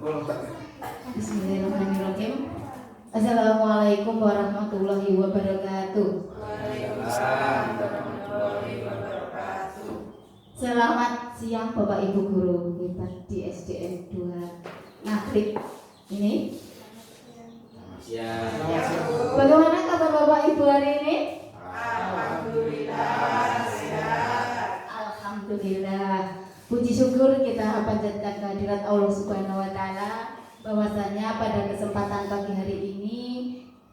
Bismillahirrahmanirrahim. Assalamualaikum warahmatullahi wabarakatuh. Selamat siang Bapak Ibu Guru kita di SDN 2 Nagreg ini. Bagaimana kabar Bapak Ibu hari ini? Alhamdulillah sehat. Alhamdulillah. Puji syukur kita panjatkan kehadirat Allah Subhanahu wa taala bahwasanya pada kesempatan pagi hari ini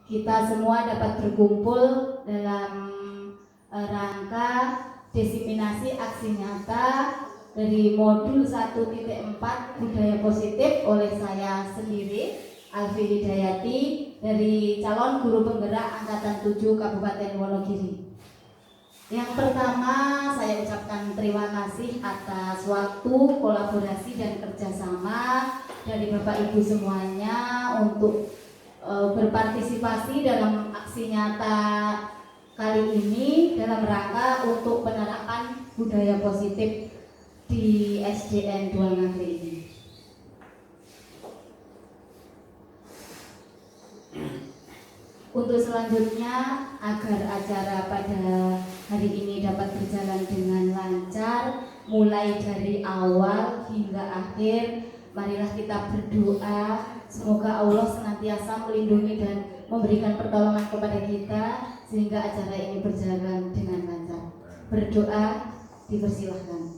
kita semua dapat berkumpul dalam rangka diseminasi aksi nyata dari modul 1.4 budaya positif oleh saya sendiri Alfi Hidayati dari calon guru penggerak angkatan 7 Kabupaten Wonogiri. Yang pertama saya ucapkan terima kasih atas waktu, kolaborasi dan kerjasama dari Bapak Ibu semuanya untuk berpartisipasi dalam aksi nyata kali ini dalam rangka untuk penerapan budaya positif di SDN 2 Nagreg ini. Untuk selanjutnya agar acara pada hari ini dapat berjalan dengan lancar mulai dari awal hingga akhir, marilah kita berdoa semoga Allah senantiasa melindungi dan memberikan pertolongan kepada kita sehingga acara ini berjalan dengan lancar. Berdoa, dipersilahkan.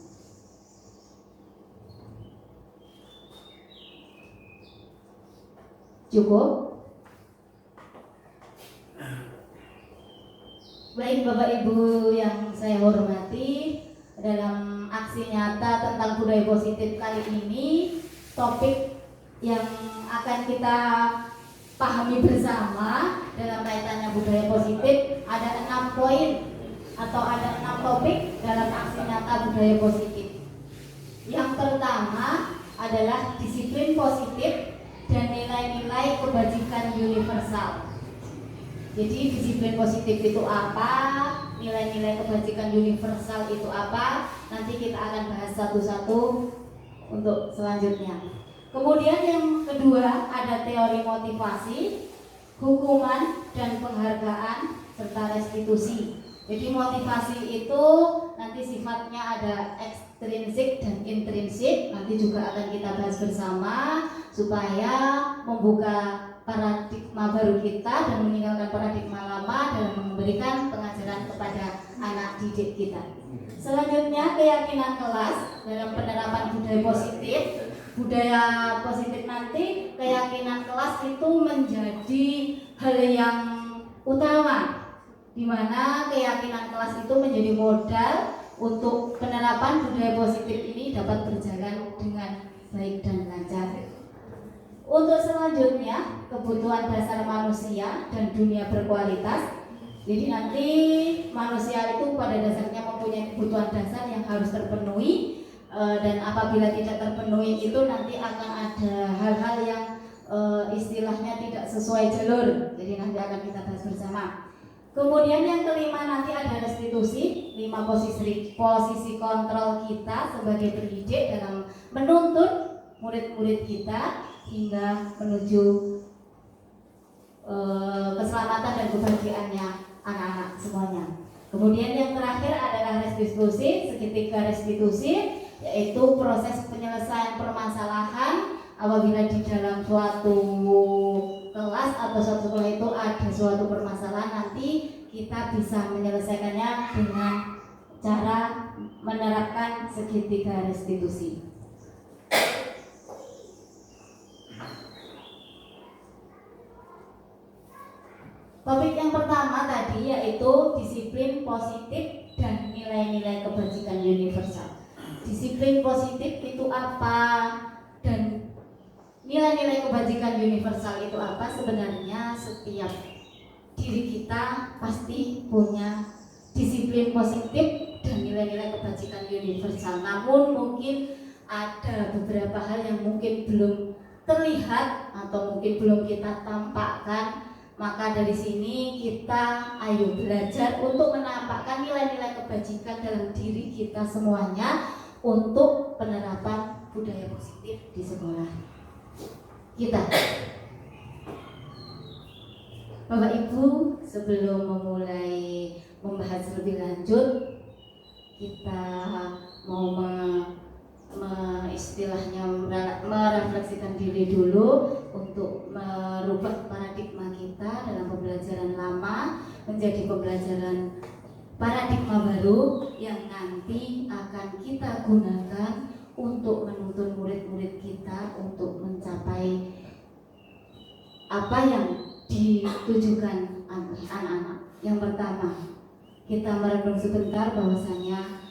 Cukup? Baik Bapak Ibu yang saya hormati, dalam aksi nyata tentang budaya positif kali ini, topik yang akan kita pahami bersama dalam kaitannya budaya positif ada 6 poin atau ada 6 topik dalam aksi nyata budaya positif. Yang pertama adalah disiplin positif dan nilai-nilai kebajikan universal. Jadi disiplin positif itu apa, nilai-nilai kebajikan universal itu apa, nanti kita akan bahas satu-satu untuk selanjutnya. Kemudian yang kedua ada teori motivasi, hukuman dan penghargaan serta restitusi. Jadi motivasi itu nanti sifatnya ada ekstrinsik dan intrinsik, nanti juga akan kita bahas bersama supaya membuka paradigma baru kita dan meninggalkan paradigma lama dalam memberikan pengajaran kepada anak didik kita. Selanjutnya keyakinan kelas dalam penerapan budaya positif. Budaya positif nanti keyakinan kelas itu menjadi hal yang utama, di mana keyakinan kelas itu menjadi modal untuk penerapan budaya positif ini dapat berjalan dengan baik dan lancar. Untuk selanjutnya, kebutuhan dasar manusia dan dunia berkualitas. Jadi nanti manusia itu pada dasarnya mempunyai kebutuhan dasar yang harus terpenuhi, dan apabila tidak terpenuhi itu nanti akan ada hal-hal yang istilahnya tidak sesuai jalur. Jadi nanti akan kita bahas bersama. Kemudian yang kelima nanti ada restitusi, 5 posisi kontrol kita sebagai pendidik dalam menuntun murid-murid kita hingga menuju keselamatan dan kebahagiaannya anak-anak semuanya. Kemudian yang terakhir adalah restitusi, segitiga restitusi, yaitu proses penyelesaian permasalahan apabila di dalam suatu kelas atau suatu sekolah itu ada suatu permasalahan, nanti kita bisa menyelesaikannya dengan cara menerapkan segitiga restitusi. Topik yang pertama tadi yaitu disiplin positif dan nilai-nilai kebajikan universal. Disiplin positif itu apa dan nilai-nilai kebajikan universal itu apa? Sebenarnya setiap diri kita pasti punya disiplin positif dan nilai-nilai kebajikan universal. Namun mungkin ada beberapa hal yang mungkin belum terlihat atau mungkin belum kita tampakkan. Maka dari sini kita ayo belajar untuk menampakkan nilai-nilai kebajikan dalam diri kita semuanya untuk penerapan budaya positif di sekolah. kita. Bapak Ibu, sebelum memulai membahas lebih lanjut, kita mau istilahnya merefleksikan diri dulu untuk merubah paradigma kita dalam pembelajaran lama menjadi pembelajaran paradigma baru yang nanti akan kita gunakan untuk menuntun murid-murid kita untuk mencapai apa yang ditujukan anak-anak. Yang pertama, kita merenung sebentar bahwasanya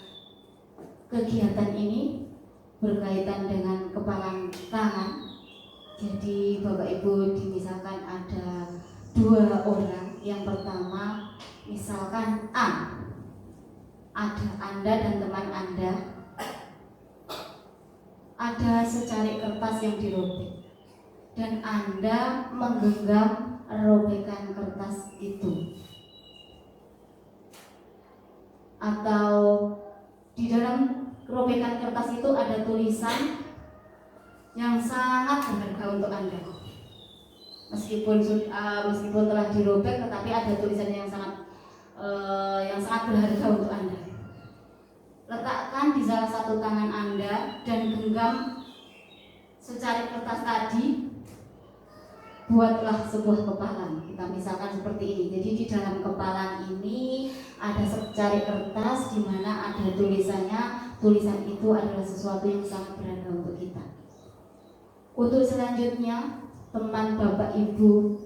kegiatan ini berkaitan dengan kepalan tangan. Jadi Bapak Ibu, misalkan ada 2 orang. Yang pertama, misalkan A, ada Anda dan teman Anda, ada secari kertas yang dirobek dan Anda menggenggam robekan kertas itu, atau di dalam robekan kertas itu ada tulisan yang sangat berharga untuk Anda. Meskipun telah dirobek, tetapi ada tulisan yang sangat berharga untuk Anda. Letakkan di salah satu tangan Anda dan genggam secari kertas tadi. Buatlah sebuah kepalan. Kita misalkan seperti ini. Jadi di dalam kepalan ini ada secari kertas di mana ada tulisannya. Tulisan itu adalah sesuatu yang sangat berharga untuk kita. Untuk selanjutnya, teman Bapak Ibu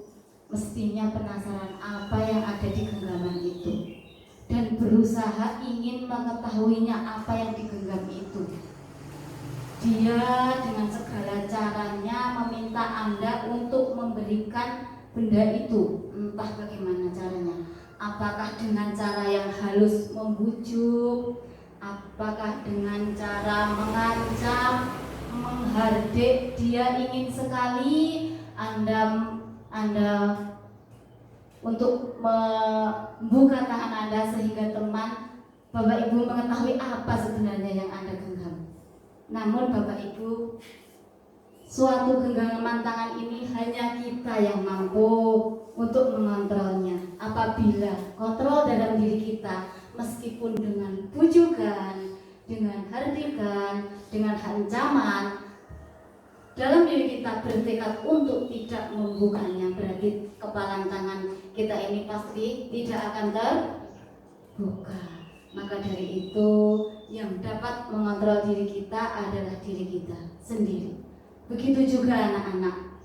mestinya penasaran apa yang ada di genggaman itu dan berusaha ingin mengetahuinya apa yang digenggam itu. Dia dengan segala caranya meminta Anda untuk memberikan benda itu. Entah bagaimana caranya. Apakah dengan cara yang halus membujuk, apakah dengan cara mengancam, menghardik. Dia ingin sekali Anda untuk membuka tangan Anda sehingga teman Bapak Ibu mengetahui apa sebenarnya yang Anda genggam. Namun Bapak Ibu, suatu genggaman tangan ini hanya kita yang mampu untuk mengontrolnya. Apabila kontrol dalam diri kita, meskipun dengan bujukan, dengan hardikan, dengan ancaman, dalam diri kita bertekad untuk tidak membukanya, berarti kepalan tangan kita ini pasti tidak akan terbuka. Maka dari itu, yang dapat mengontrol diri kita adalah diri kita sendiri. Begitu juga anak-anak.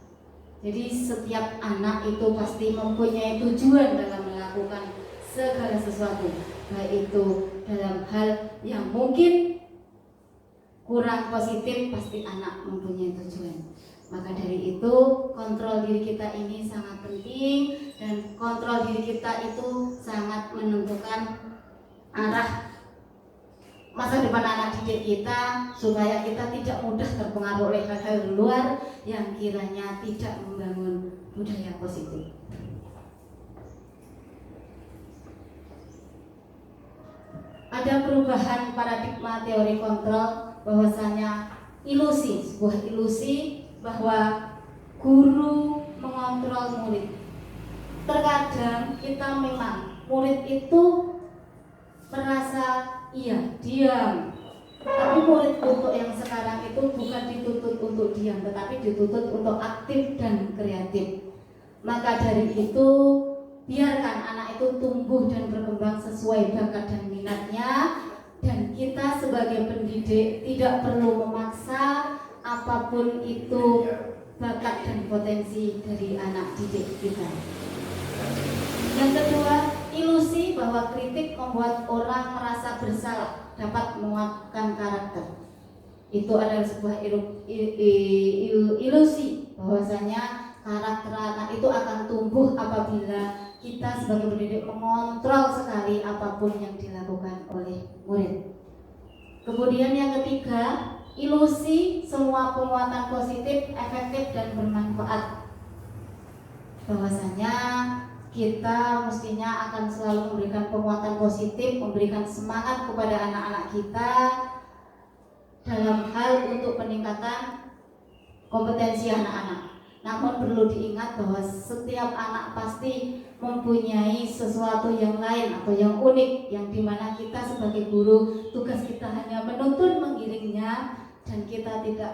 Jadi setiap anak itu pasti mempunyai tujuan dalam melakukan segala sesuatu, baik itu dalam hal yang mungkin kurang positif, pasti anak mempunyai tujuan. Maka dari itu, kontrol diri kita ini sangat penting, dan kontrol diri kita itu sangat menentukan arah masa depan anak didik kita, supaya kita tidak mudah terpengaruh oleh hal-hal luar yang kiranya tidak membangun budaya positif. Ada perubahan paradigma teori kontrol, bahwasanya sebuah ilusi bahwa guru mengontrol murid. Terkadang kita memang murid itu merasa iya diam, tapi murid untuk yang sekarang itu bukan dituntut untuk diam, tetapi dituntut untuk aktif dan kreatif. Maka dari itu, biarkan anak itu tumbuh dan berkembang sesuai bakat dan minatnya, dan kita sebagai pendidik tidak perlu memaksa apapun itu bakat dan potensi dari anak didik kita. Yang kedua, ilusi bahwa kritik membuat orang merasa bersalah dapat menguatkan karakter. Itu adalah sebuah ilusi bahwasanya karakter anak itu akan tumbuh apabila kita sebagai pendidik mengontrol sekali apapun yang dilakukan oleh murid. Kemudian yang ketiga, ilusi semua penguatan positif, efektif dan bermanfaat. Bahwasanya kita mestinya akan selalu memberikan penguatan positif, memberikan semangat kepada anak-anak kita dalam hal untuk peningkatan kompetensi anak-anak. Namun perlu diingat bahwa setiap anak pasti mempunyai sesuatu yang lain atau yang unik, yang dimana kita sebagai guru tugas kita hanya menuntun mengiringnya, dan kita tidak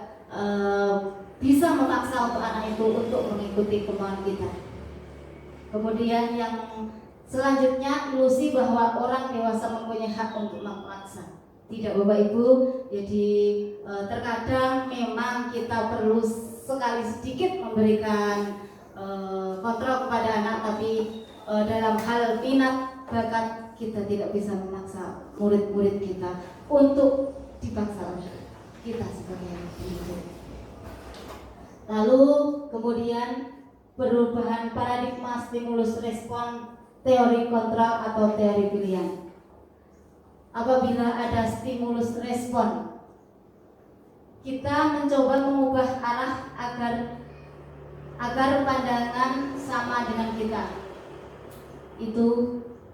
bisa memaksa untuk anak itu untuk mengikuti kemauan kita. Kemudian yang selanjutnya, ilusi bahwa orang dewasa mempunyai hak untuk memaksa. Tidak Bapak Ibu, jadi terkadang memang kita perlu sekali sedikit memberikan kontrol kepada anak, tapi dalam hal minat bakat kita tidak bisa memaksa murid-murid kita untuk dipaksa oleh kita sebagai pendidik. Lalu kemudian perubahan paradigma stimulus respon teori kontrol atau teori pilihan. Apabila ada stimulus respon, kita mencoba mengubah arah agar pandangan sama dengan kita. Itu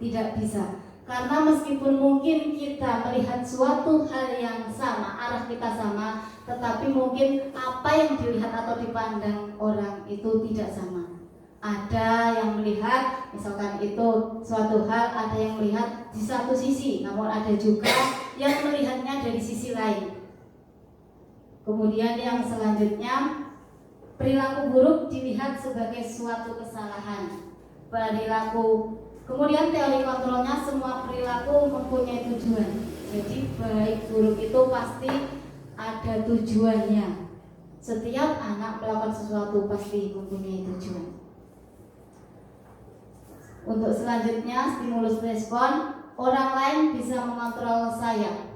tidak bisa, karena meskipun mungkin kita melihat suatu hal yang sama, arah kita sama, tetapi mungkin apa yang dilihat atau dipandang orang itu tidak sama. Ada yang melihat misalkan itu suatu hal, ada yang melihat di satu sisi, namun ada juga yang melihatnya dari sisi lain. Kemudian yang selanjutnya, perilaku buruk dilihat sebagai suatu kesalahan. Kemudian teori kontrolnya, semua perilaku mempunyai tujuan. Jadi baik buruk itu pasti ada tujuannya. Setiap anak melakukan sesuatu pasti mempunyai tujuan. Untuk selanjutnya, stimulus respon, orang lain bisa mengontrol saya.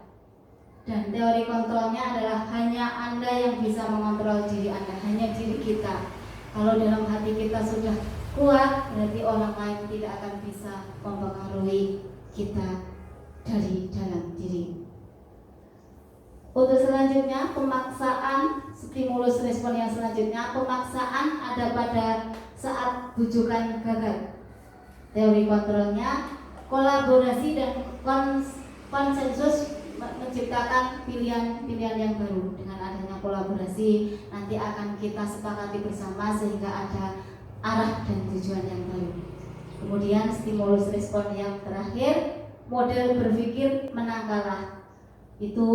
Dan teori kontrolnya adalah hanya Anda yang bisa mengontrol diri Anda, hanya diri kita. Kalau dalam hati kita sudah kuat, berarti orang lain tidak akan bisa mempengaruhi kita dari dalam diri. Untuk selanjutnya, pemaksaan, stimulus respon yang selanjutnya, pemaksaan ada pada saat bujukan gagal. Teori kontrolnya, kolaborasi dan konsensus menciptakan pilihan-pilihan yang baru. Dengan adanya kolaborasi, nanti akan kita sepakati bersama sehingga ada arah dan tujuan yang baru. Kemudian stimulus respon yang terakhir, model berpikir menang kalah. Itu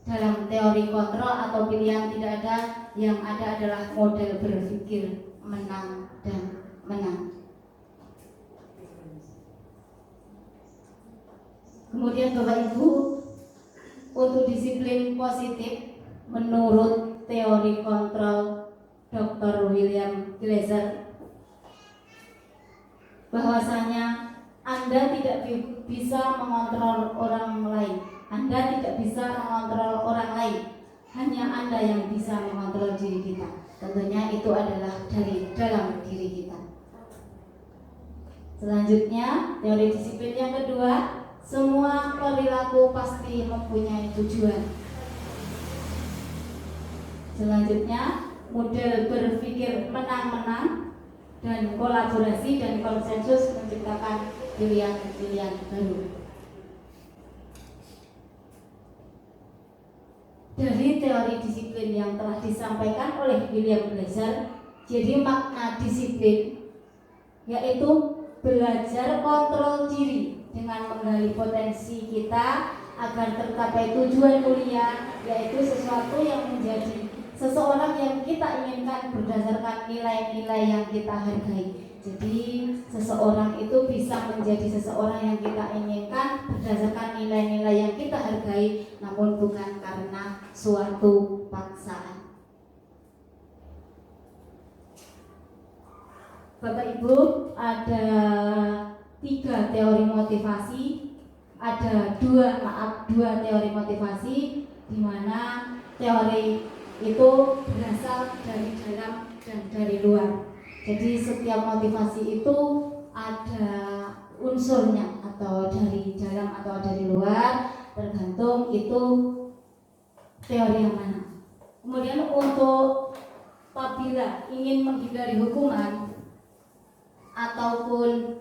dalam teori kontrol atau pilihan tidak ada, yang ada adalah model berpikir menang dan menang. Kemudian Bapak Ibu, untuk disiplin positif menurut teori kontrol Dr. William Glasser, bahwasanya Anda tidak bisa mengontrol orang lain. Anda tidak bisa mengontrol orang lain, hanya Anda yang bisa mengontrol diri kita. Tentunya itu adalah dari dalam diri kita. Selanjutnya, teori disiplin yang kedua, semua perilaku pasti mempunyai tujuan. Selanjutnya, model berpikir menang-menang dan kolaborasi dan konsensus menciptakan pilihan-pilihan baru. Dari teori disiplin yang telah disampaikan oleh William Glasser, jadi makna disiplin yaitu belajar kontrol diri dengan menggali potensi kita agar tercapai tujuan mulia, yaitu sesuatu yang menjadi seseorang yang kita inginkan berdasarkan nilai-nilai yang kita hargai. Jadi seseorang itu bisa menjadi seseorang yang kita inginkan berdasarkan nilai-nilai yang kita hargai, namun bukan karena suatu paksaan. Bapak Ibu, ada 3 teori motivasi, ada dua teori motivasi, di mana teori itu berasal dari dalam dan dari luar. Jadi setiap motivasi itu ada unsurnya, atau dari dalam atau dari luar, tergantung itu teori yang mana. Kemudian untuk apabila ingin menghindari hukuman ataupun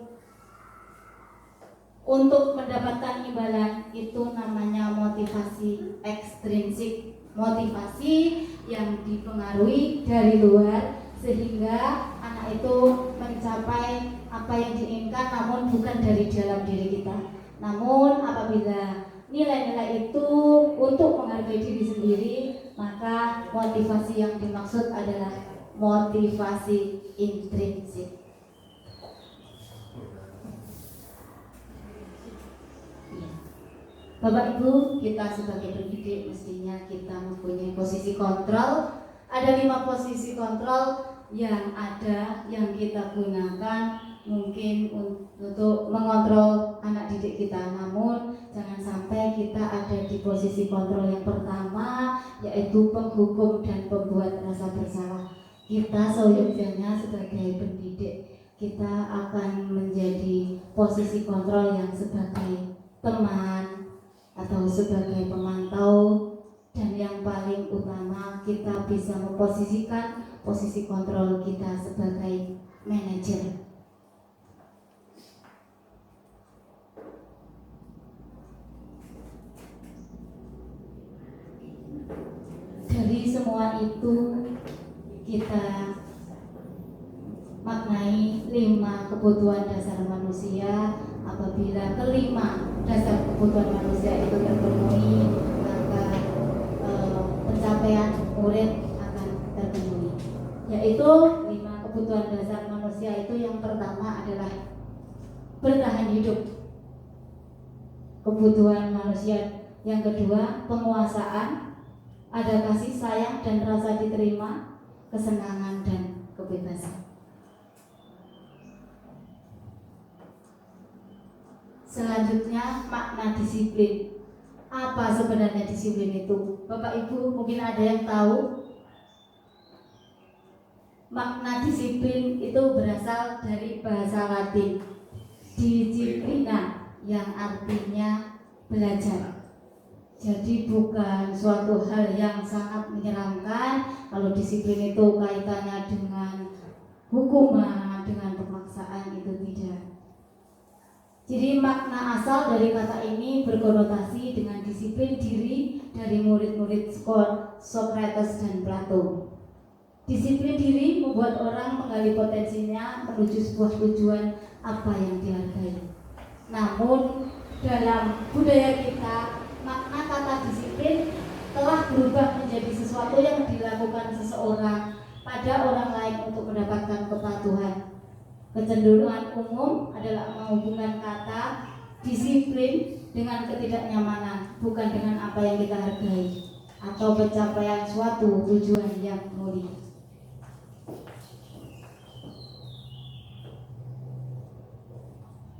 untuk mendapatkan imbalan, itu namanya motivasi ekstrinsik, motivasi yang dipengaruhi dari luar sehingga anak itu mencapai apa yang diinginkan, namun bukan dari dalam diri kita. Namun apabila nilai-nilai itu untuk menghargai diri sendiri, maka motivasi yang dimaksud adalah motivasi intrinsik. Bapak Ibu, kita sebagai pendidik mestinya kita mempunyai posisi kontrol. Ada 5 posisi kontrol yang ada, yang kita gunakan mungkin untuk mengontrol anak didik kita. Namun jangan sampai kita ada di posisi kontrol yang pertama, yaitu penghukum dan pembuat rasa bersalah. Kita seyogyanya sebagai pendidik, kita akan menjadi posisi kontrol yang sebagai teman atau sebagai pemantau, dan yang paling utama kita bisa memposisikan posisi kontrol kita sebagai manajer. Dari semua itu kita maknai 5 kebutuhan dasar manusia. Apabila kelima dasar kebutuhan manusia itu terpenuhi, maka pencapaian murid akan terpenuhi. Yaitu 5 kebutuhan dasar manusia itu, yang pertama adalah bertahan hidup, kebutuhan manusia. Yang kedua, penguasaan, ada kasih sayang dan rasa diterima, kesenangan dan kebebasan. Selanjutnya, makna disiplin. Apa sebenarnya disiplin itu? Bapak Ibu mungkin ada yang tahu? Makna disiplin itu berasal dari bahasa Latin disciplina, yang artinya belajar. Jadi bukan suatu hal yang sangat menyeramkan. Kalau disiplin itu kaitannya dengan hukuman, dengan pemaksaan, itu tidak. Jadi makna asal dari kata ini berkonotasi dengan disiplin diri dari murid-murid Socrates dan Plato. Disiplin diri membuat orang menggali potensinya menuju sebuah tujuan apa yang dihargai. Namun dalam budaya kita, makna kata disiplin telah berubah menjadi sesuatu yang dilakukan seseorang pada orang lain untuk mendapatkan kepatuhan. Kecenderungan umum adalah menghubungkan kata disiplin dengan ketidaknyamanan, bukan dengan apa yang kita hargai atau pencapaian suatu tujuan yang mulia.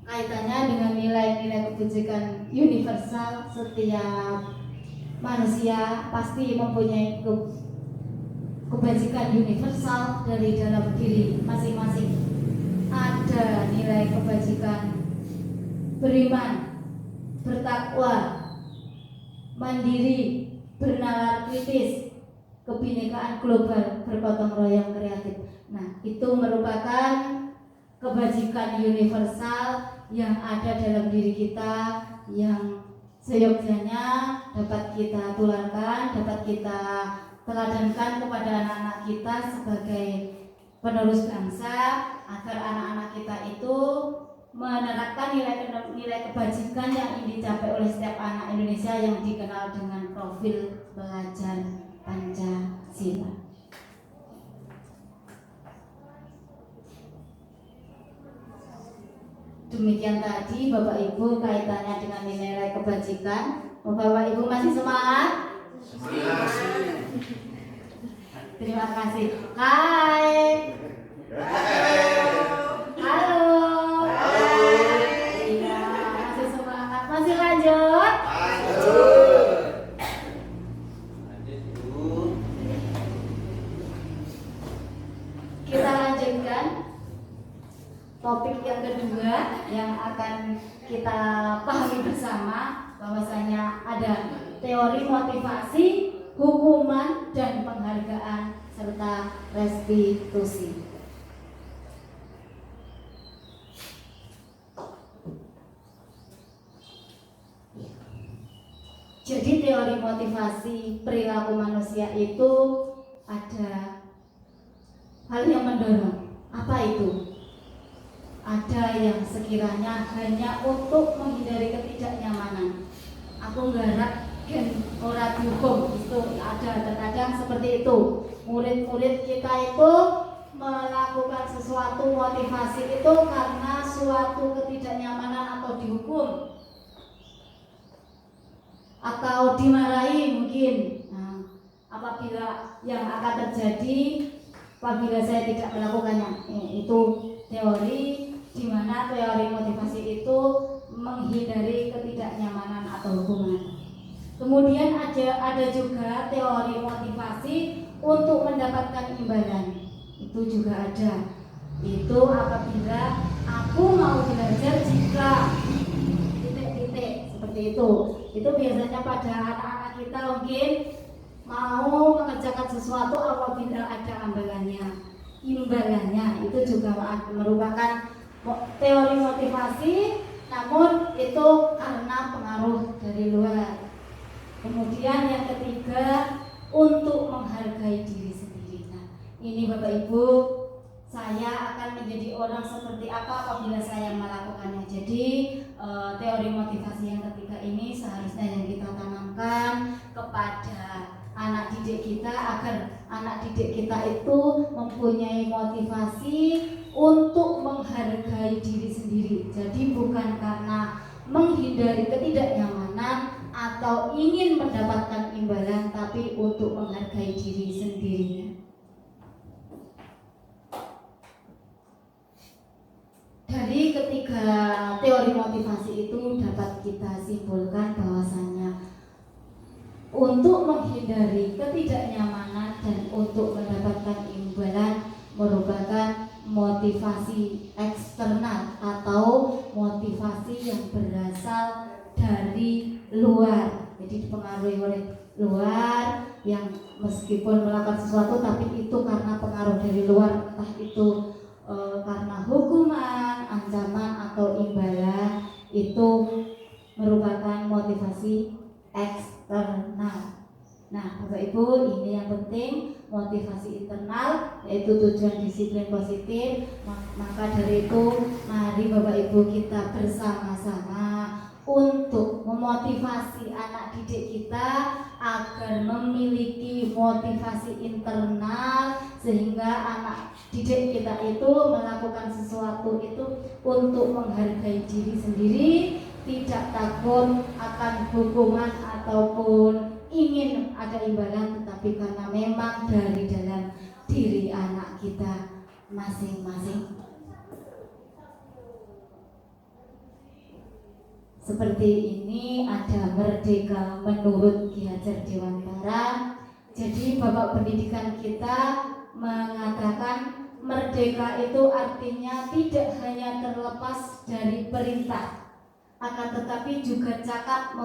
Kaitannya dengan nilai-nilai kebajikan universal, setiap manusia pasti mempunyai kebajikan universal dari dalam diri masing-masing. Ada nilai kebajikan beriman, bertakwa, mandiri, bernalar kritis, kebinekaan global, bergotong royong kreatif. Nah, itu merupakan kebajikan universal yang ada dalam diri kita, yang seyogyanya dapat kita tularkan, dapat kita teladankan kepada anak-anak kita sebagai penerus bangsa, agar anak-anak kita itu menerapkan nilai kebajikan yang ingin dicapai oleh setiap anak Indonesia yang dikenal dengan profil belajar Pancasila. Demikian tadi Bapak Ibu kaitannya dengan nilai kebajikan. Bapak Ibu masih semangat? Semangat. Terima kasih. Hai. Halo. Iya, masih semangat. Masih lanjut? Kita lanjutkan topik yang kedua yang akan kita pahami bersama, bahwasanya ada teori motivasi, hukuman, dan penghargaan serta restitusi. Jadi teori motivasi perilaku manusia itu ada hal hal yang mendorong. Apa itu? Ada yang sekiranya hanya untuk menghindari ketidaknyamanan. Aku nggarap gen ora dihukum, itu ada terkadang seperti itu. Murid-murid kita itu melakukan sesuatu motivasi itu karena suatu ketidaknyamanan atau dihukum atau dimarahi mungkin. Nah, apabila yang akan terjadi apabila saya tidak melakukannya, itu teori di mana teori motivasi itu menghindari ketidaknyamanan atau hukuman. Kemudian ada juga teori motivasi untuk mendapatkan imbalan. Itu juga ada. Itu apabila aku mau belajar jika titik-titik seperti itu. Itu biasanya pada anak-anak kita mungkin mau mengerjakan sesuatu apabila ada imbalannya itu juga merupakan teori motivasi, namun itu karena pengaruh dari luar. Kemudian yang ketiga, untuk menghargai diri sendiri. Nah, ini Bapak Ibu, saya akan menjadi orang seperti apa apabila saya melakukannya. Jadi teori motivasi yang ketiga ini seharusnya yang kita tanamkan kepada anak didik kita agar anak didik kita itu mempunyai motivasi untuk menghargai diri sendiri. Jadi bukan karena menghindari ketidaknyamanan atau ingin mendapatkan imbalan, tapi untuk menghargai diri sendirinya. Dari ketiga teori motivasi itu dapat kita simpulkan bahwasanya untuk menghindari ketidaknyamanan dan untuk mendapatkan imbalan merupakan motivasi eksternal atau motivasi yang berasal dari luar. Jadi dipengaruhi oleh luar yang meskipun melakukan sesuatu tapi itu karena pengaruh dari luar, entah itu karena hukuman, ancaman atau imbalan, itu merupakan motivasi eksternal. Nah, Bapak Ibu, ini yang penting, motivasi internal yaitu tujuan disiplin positif. Maka dari itu, mari Bapak Ibu kita bersama-sama untuk memotivasi anak didik kita agar memiliki motivasi internal, sehingga anak didik kita itu melakukan sesuatu itu untuk menghargai diri sendiri, tidak takut akan hukuman ataupun ingin ada imbalan, tetapi karena memang dari dalam diri anak kita masing-masing. Seperti ini ada merdeka menurut Ki Hajar Dewantara. Jadi Bapak pendidikan kita mengatakan merdeka itu artinya tidak hanya terlepas dari perintah, akan tetapi juga cakap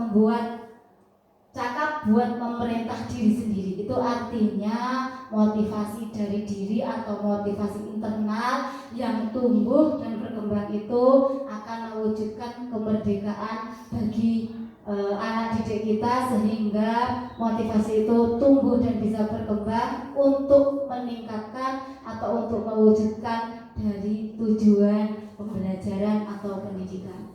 buat memerintah diri sendiri. Itu artinya motivasi dari diri atau motivasi internal yang tumbuh dan berkembang itu akan mewujudkan kemerdekaan bagi anak didik kita, sehingga motivasi itu tumbuh dan bisa berkembang untuk meningkatkan atau untuk mewujudkan dari tujuan pembelajaran atau pendidikan.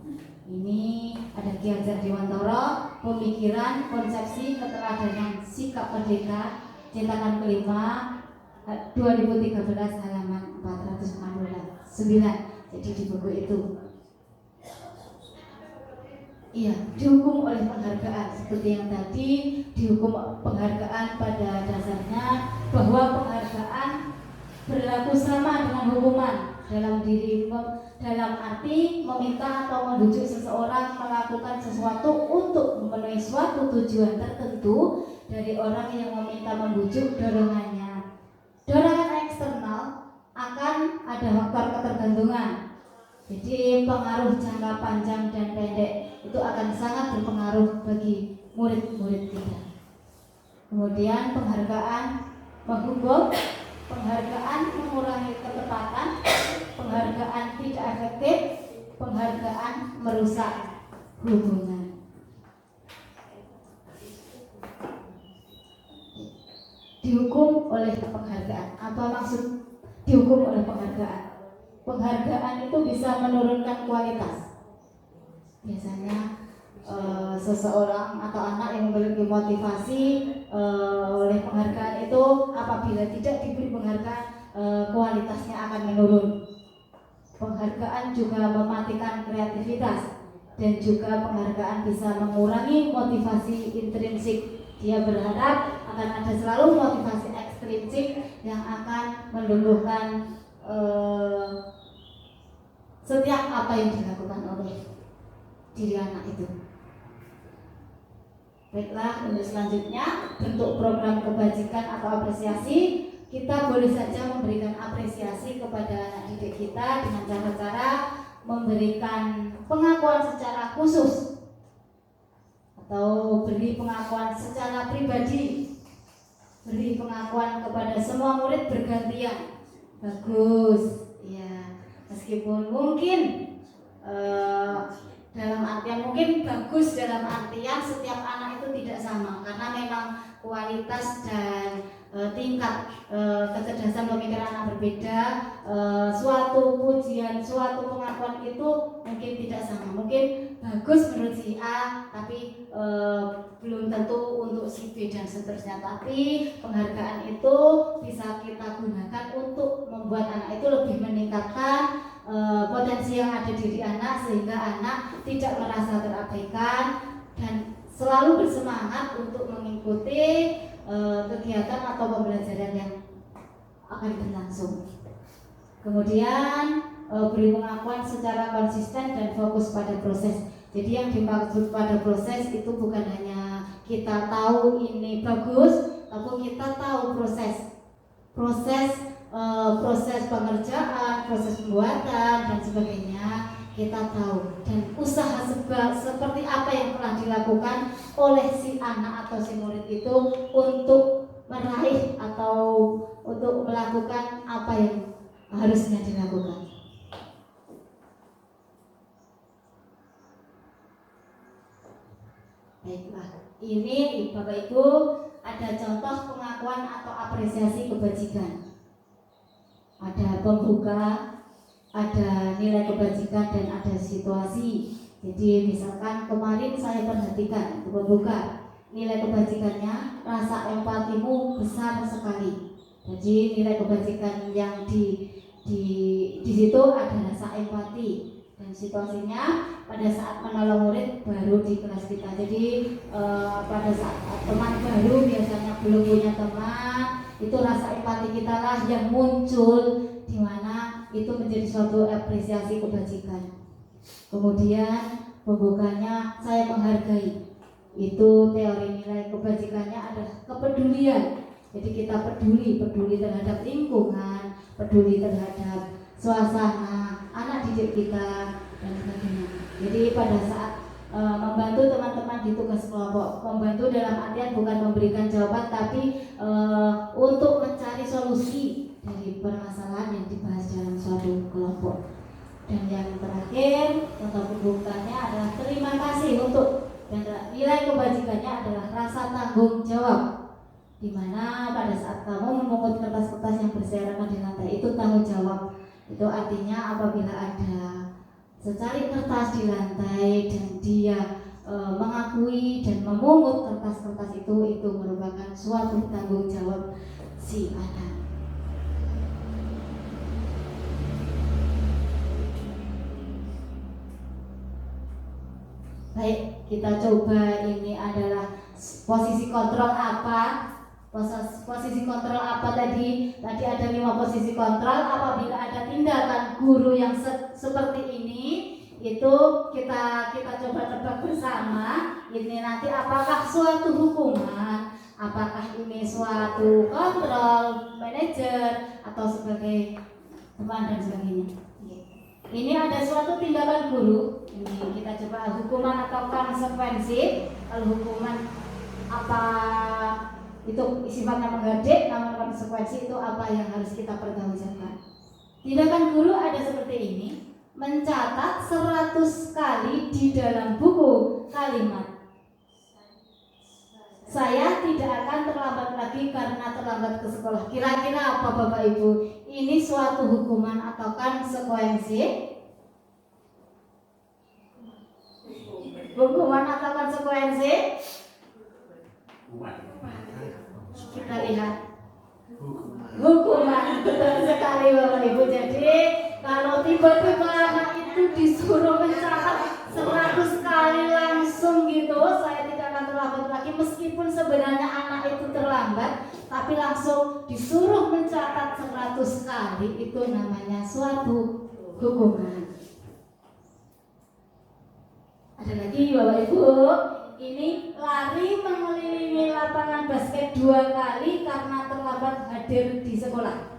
Ini ada Ki Hajar Dewantara, pemikiran, konsepsi, keteladanan, sikap merdeka, cetakan kelima 2013 halaman 469. Jadi di buku itu. Iya, dihukum oleh penghargaan. Seperti yang tadi, dihukum penghargaan pada dasarnya bahwa penghargaan berlaku sama dengan hukuman dalam arti meminta atau membujuk seseorang melakukan sesuatu untuk memenuhi suatu tujuan tertentu dari orang yang meminta membujuk dorongannya. Dorongan eksternal akan ada faktor ketergantungan. Jadi pengaruh jangka panjang dan pendek itu akan sangat berpengaruh bagi murid-murid kita. Kemudian penghargaan menghukum, penghargaan mengurangi ketepatan, penghargaan tidak efektif, penghargaan merusak hubungan. Dihukum oleh penghargaan. Apa maksud dihukum oleh penghargaan. Penghargaan itu bisa menurunkan kualitas. Biasanya seseorang atau anak yang memiliki motivasi oleh penghargaan itu, apabila tidak diberi penghargaan, kualitasnya akan menurun. Penghargaan juga mematikan kreativitas, dan juga penghargaan bisa mengurangi motivasi intrinsik. Dia berharap akan ada selalu motivasi ekstrinsik yang akan meluluhkan setiap apa yang dilakukan oleh diri anak itu. Baiklah, untuk selanjutnya bentuk program kebajikan atau apresiasi. Kita boleh saja memberikan apresiasi kepada anak didik kita dengan cara-cara memberikan pengakuan secara khusus atau beri pengakuan secara pribadi, beri pengakuan kepada semua murid bergantian. Bagus, ya, meskipun mungkin dalam artian, mungkin bagus dalam artian setiap anak itu tidak sama, karena memang kualitas dan tingkat kecerdasan pemikiran anak berbeda. Suatu pujian, suatu pengakuan itu mungkin tidak sama. Mungkin bagus menurut si A, tapi belum tentu untuk si B dan seterusnya. Tapi penghargaan itu bisa kita gunakan untuk membuat anak itu lebih meningkatkan potensi yang ada di diri anak, sehingga anak tidak merasa terabaikan dan selalu bersemangat untuk mengikuti kegiatan atau pembelajaran yang akan berlangsung. Kemudian beri pengakuan secara konsisten dan fokus pada proses. Jadi yang dimaksud pada proses itu bukan hanya kita tahu ini bagus, tapi kita tahu proses pengerjaan, proses pembuatan dan sebagainya kita tahu, dan usaha seperti apa yang telah dilakukan oleh si anak atau si murid itu untuk meraih atau untuk melakukan apa yang harusnya dilakukan. Baiklah, ini Bapak Ibu ada contoh pengakuan atau apresiasi kebajikan. Ada pembuka, ada nilai kebajikan, dan ada situasi. Jadi misalkan kemarin saya perhatikan pembuka, nilai kebajikannya, rasa empatimu besar sekali. Jadi nilai kebajikan yang di situ ada rasa empati, dan situasinya pada saat menolong murid baru di kelas kita. Jadi pada saat teman baru biasanya belum punya teman, itu rasa empati kita lah yang muncul, di mana itu menjadi suatu apresiasi kebajikan. Kemudian pembukanya saya menghargai, itu teori nilai kebajikannya adalah kepedulian. Jadi kita peduli terhadap lingkungan, peduli terhadap suasana anak didik kita dan sebagainya. Jadi pada saat membantu teman-teman di tugas kelompok, membantu dalam artian bukan memberikan jawaban, tapi untuk mencari solusi dari permasalahan yang dibahas dalam suatu kelompok. Dan yang terakhir, contoh pembukanya adalah terima kasih untuk, dan nilai kebajikannya adalah rasa tanggung jawab, di mana pada saat kamu memungut kertas-kertas yang berserakan di lantai itu tanggung jawab. Itu artinya apabila ada secari kertas di lantai dan dia mengakui dan memungut kertas-kertas itu merupakan suatu tanggung jawab si anak. Baik, kita coba. Ini adalah posisi kontrol apa? Posisi kontrol apa tadi? Tadi ada 5 posisi kontrol. Apabila ada tindakan guru yang seperti ini, itu kita coba tebak bersama. Ini nanti apakah suatu hukuman, apakah ini suatu kontrol manajer, atau sebagai teman dan sebagainya. Ini ada suatu tindakan guru. Ini kita coba hukuman atau konsekuensi. Kalau hukuman apa itu sifatnya menggadik, namun konsekuensi itu apa yang harus kita pertanggungjawabkan. Tindakan guru ada seperti ini: mencatat 100 kali di dalam buku kalimat, saya tidak akan terlambat lagi karena terlambat ke sekolah. Kira-kira apa Bapak Ibu? ini suatu hukuman atau konsekuensi? Hukuman atau konsekuensi? Kita lihat hukuman, betul sekali Bapak Ibu. Jadi kalau tiba-tiba anak itu disuruh mencatat 100 kali langsung gitu, saya tidak akan terlambat lagi. Meskipun sebenarnya anak itu terlambat, tapi langsung disuruh mencatat 100 kali, itu namanya suatu hukuman. Ada lagi Bapak Ibu, ini lari mengelilingi lapangan basket 2 kali karena terlambat hadir di sekolah.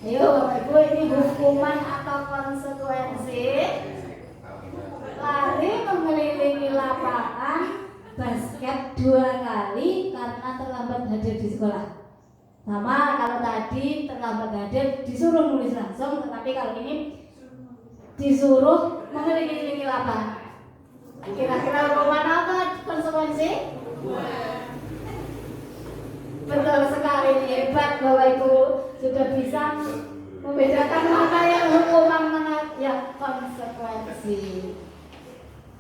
Ayo Bapak Ibu, ini hukuman atau konsekuensi? Lari mengelilingi lapangan basket 2 kali karena terlambat hadir di sekolah. Sama kalau tadi terlambat hadir disuruh nulis langsung, tetapi kalau ini disuruh mengelilingi lapangan. Kira-kira hukuman apa konsekuensi? Betul sekali, hebat Bapak Ibu, sudah bisa membedakan mana yang hukuman, mana yang konsekuensi.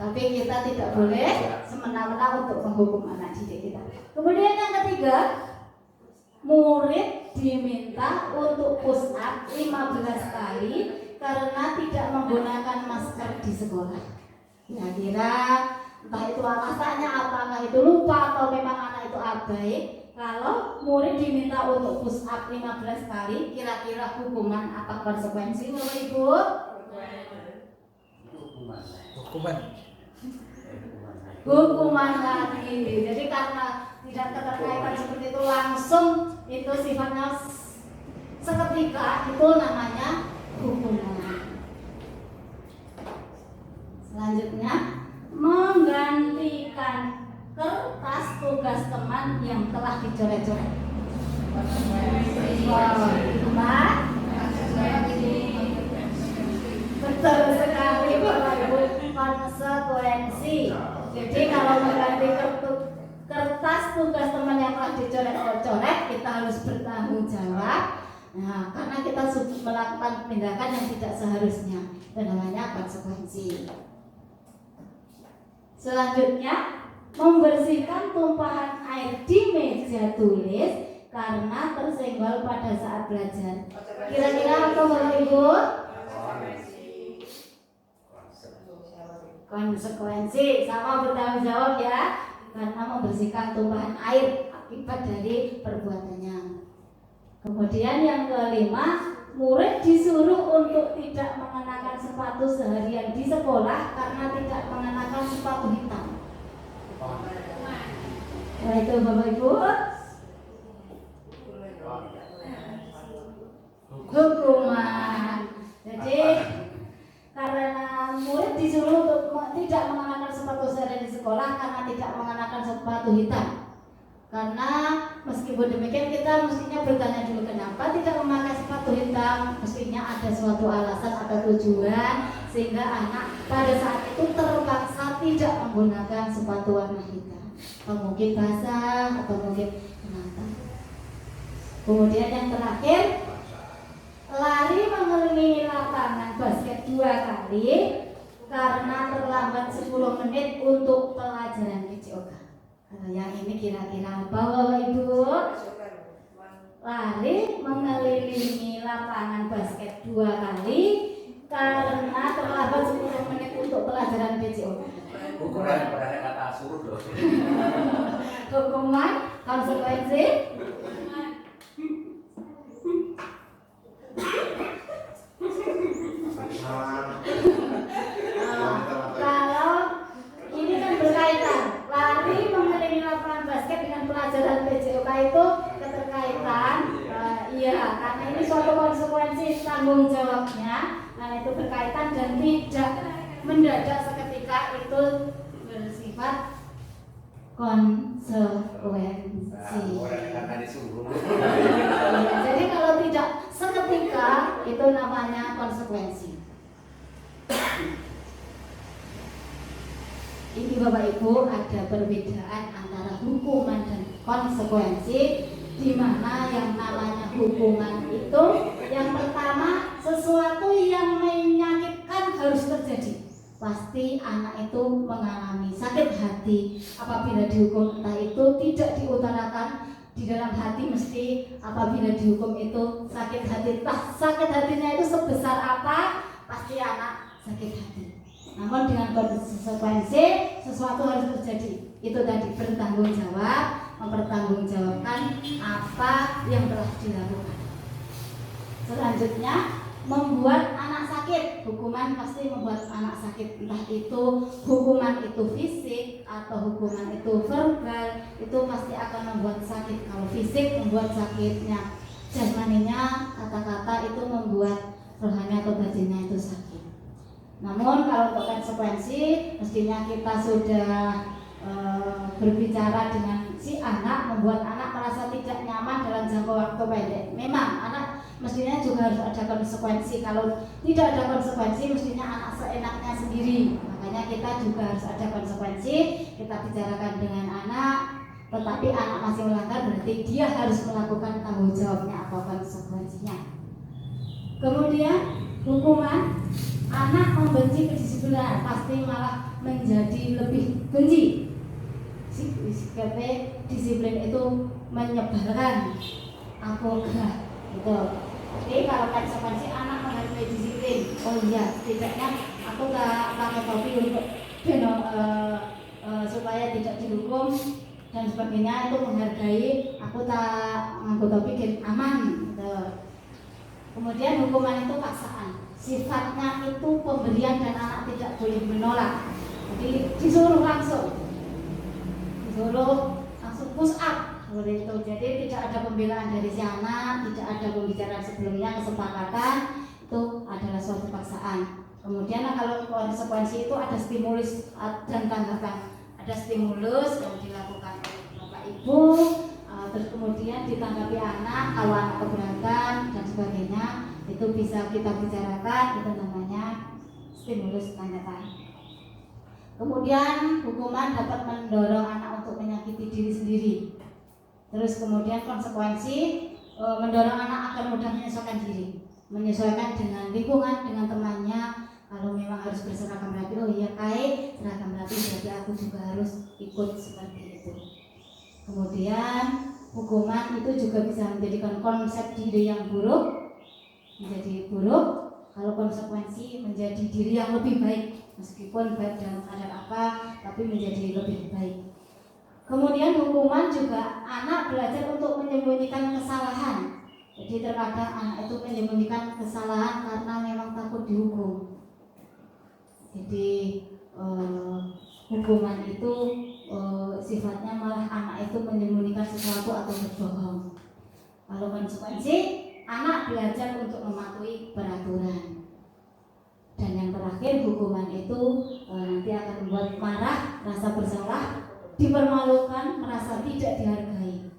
Tapi kita tidak boleh semena-mena untuk menghukum anak didik kita. Kemudian yang ketiga, murid diminta untuk push up 15 kali karena tidak menggunakan masker di sekolah. Kira-kira entah itu alasannya, apakah itu lupa atau memang anak itu abai. Kalau murid diminta untuk push up 15 kali, kira-kira hukuman apa konsekuensi Bapak Ibu? Hukuman lagi. Jadi karena tidak keterkaitan seperti itu langsung, itu sifatnya seketika, itu namanya hukuman. Selanjutnya, menggantikan kertas tugas teman yang telah dicoret-coret. Betul sekali Bapak Ibu, konsekuensi. Jadi kalau mengganti kertas tugas teman yang telah dicoret-coret, kita harus bertanggung jawab. Nah, karena kita melakukan tindakan yang tidak seharusnya, itu namanya konsekuensi. Selanjutnya, membersihkan tumpahan air di meja tulis karena tersenggol pada saat belajar. Kira-kira apa Bapak Ibu? Konsekuensi, sama bertanggung jawab ya, karena membersihkan tumpahan air akibat dari perbuatannya. Kemudian yang kelima, murid disuruh untuk tidak mengenakan sepatu seharian di sekolah karena tidak mengenakan sepatu hitam. Nah, itu Bapak Ibu, hukuman. Jadi karena murid disuruh untuk tidak mengenakan sepatu seharian di sekolah karena tidak mengenakan sepatu hitam. Karena meskipun demikian kita mestinya bertanya dulu kenapa tidak memakai sepatu hitam. Mestinya ada suatu alasan atau tujuan sehingga anak pada saat itu terpaksa tidak menggunakan sepatu warna hitam. Atau mungkin basah atau mungkin kenapa. Kemudian yang terakhir, lari mengelilingi lapangan basket 2 kali karena terlambat 10 menit untuk pelajaran PJOK. Kalau yang ini kira-kira apa Bapak Ibu? Lari mengelilingi lapangan basket 2 kali karena terlambat 10 menit untuk pelajaran PJOK. Hukuman pada kata suruh loh. Hukuman, konsekuensi. Kalau ini kan berkaitan, lari mengelilingi lapangan basket dengan pelajaran PJOK itu keterkaitan. Iya, karena ini suatu konsekuensi tanggung jawabnya, karena itu berkaitan dan tidak mendadak seketika, itu bersifat konsekuensi. Ya, jadi kalau tidak seketika itu namanya konsekuensi. Ini Bapak Ibu, ada perbedaan antara hukuman dan konsekuensi. di mana yang namanya hukuman itu yang pertama sesuatu yang menyakitkan harus terjadi. Pasti anak itu mengalami sakit hati apabila dihukum, entah itu tidak diutarakan di dalam hati, mesti apabila dihukum itu sakit hati. Sakit hatinya itu sebesar apa, pasti anak sakit hati. Namun dengan konsekuensi sesuatu harus terjadi. Itu tadi bertanggung jawab, mempertanggungjawabkan apa yang telah dilakukan. Selanjutnya membuat anak sakit. Hukuman pasti membuat anak sakit, entah itu hukuman itu fisik atau hukuman itu verbal, itu pasti akan membuat sakit. Kalau fisik membuat sakitnya jasmaninya, kata-kata itu membuat rohani atau batinnya itu sakit. Namun kalau untuk konsekuensi, mestinya kita sudah berbicara dengan si anak, membuat anak merasa tidak nyaman dalam jangka waktu pendek. Memang anak mestinya juga harus ada konsekuensi. Kalau tidak ada konsekuensi, mestinya anak seenaknya sendiri. Makanya kita juga harus ada konsekuensi. Kita bicarakan dengan anak, tetapi anak masih melanggar, berarti dia harus melakukan tanggung jawabnya atau konsekuensinya. Kemudian hukuman, anak membenci kedisiplinan, pasti malah menjadi lebih benci. Disiplin itu menyebalkan, aku enggak gitu. Jadi kalau konsekuensi anak menghargai disiplin, oh iya, setidaknya aku enggak pakai topi untuk supaya tidak dihukum dan sebagainya, itu menghargai. Aku tak mengaku topi aman gitu. Kemudian hukuman itu paksaan, sifatnya itu pemberian dan anak tidak boleh menolak. Jadi disuruh langsung push up seperti itu. Jadi tidak ada pembelaan dari si anak, tidak ada pembicaraan sebelumnya, kesepakatan, itu adalah suatu paksaan. Kemudian kalau konsekuensi itu ada stimulus dan tanggapan. Ada stimulus yang dilakukan oleh bapak ibu, terus kemudian ditanggapi anak, kalau anak keberatan dan sebagainya, itu bisa kita bicarakan, itu namanya stimulus tanggapan. Kemudian hukuman dapat mendorong anak untuk menyakiti diri sendiri. Terus kemudian konsekuensi mendorong anak agar mudah menyesuaikan dengan lingkungan, dengan temannya. Kalau memang harus berseragam rapi, oh iya seragam rapi, berarti aku juga harus ikut seperti itu. Kemudian hukuman itu juga bisa menjadikan konsep diri yang buruk menjadi buruk. Kalau konsekuensi menjadi diri yang lebih baik, meskipun baik dalam keadaan apa, tapi menjadi lebih baik. Kemudian hukuman juga anak belajar untuk menyembunyikan kesalahan. Jadi terkadang anak itu menyembunyikan kesalahan karena memang takut dihukum. Jadi hukuman itu sifatnya malah anak itu menyembunyikan sesuatu atau berbohong. Kalau konsekuensi, anak belajar untuk mematuhi peraturan. Dan yang terakhir, hukuman itu nanti akan membuat marah, rasa bersalah, dipermalukan, merasa tidak dihargai.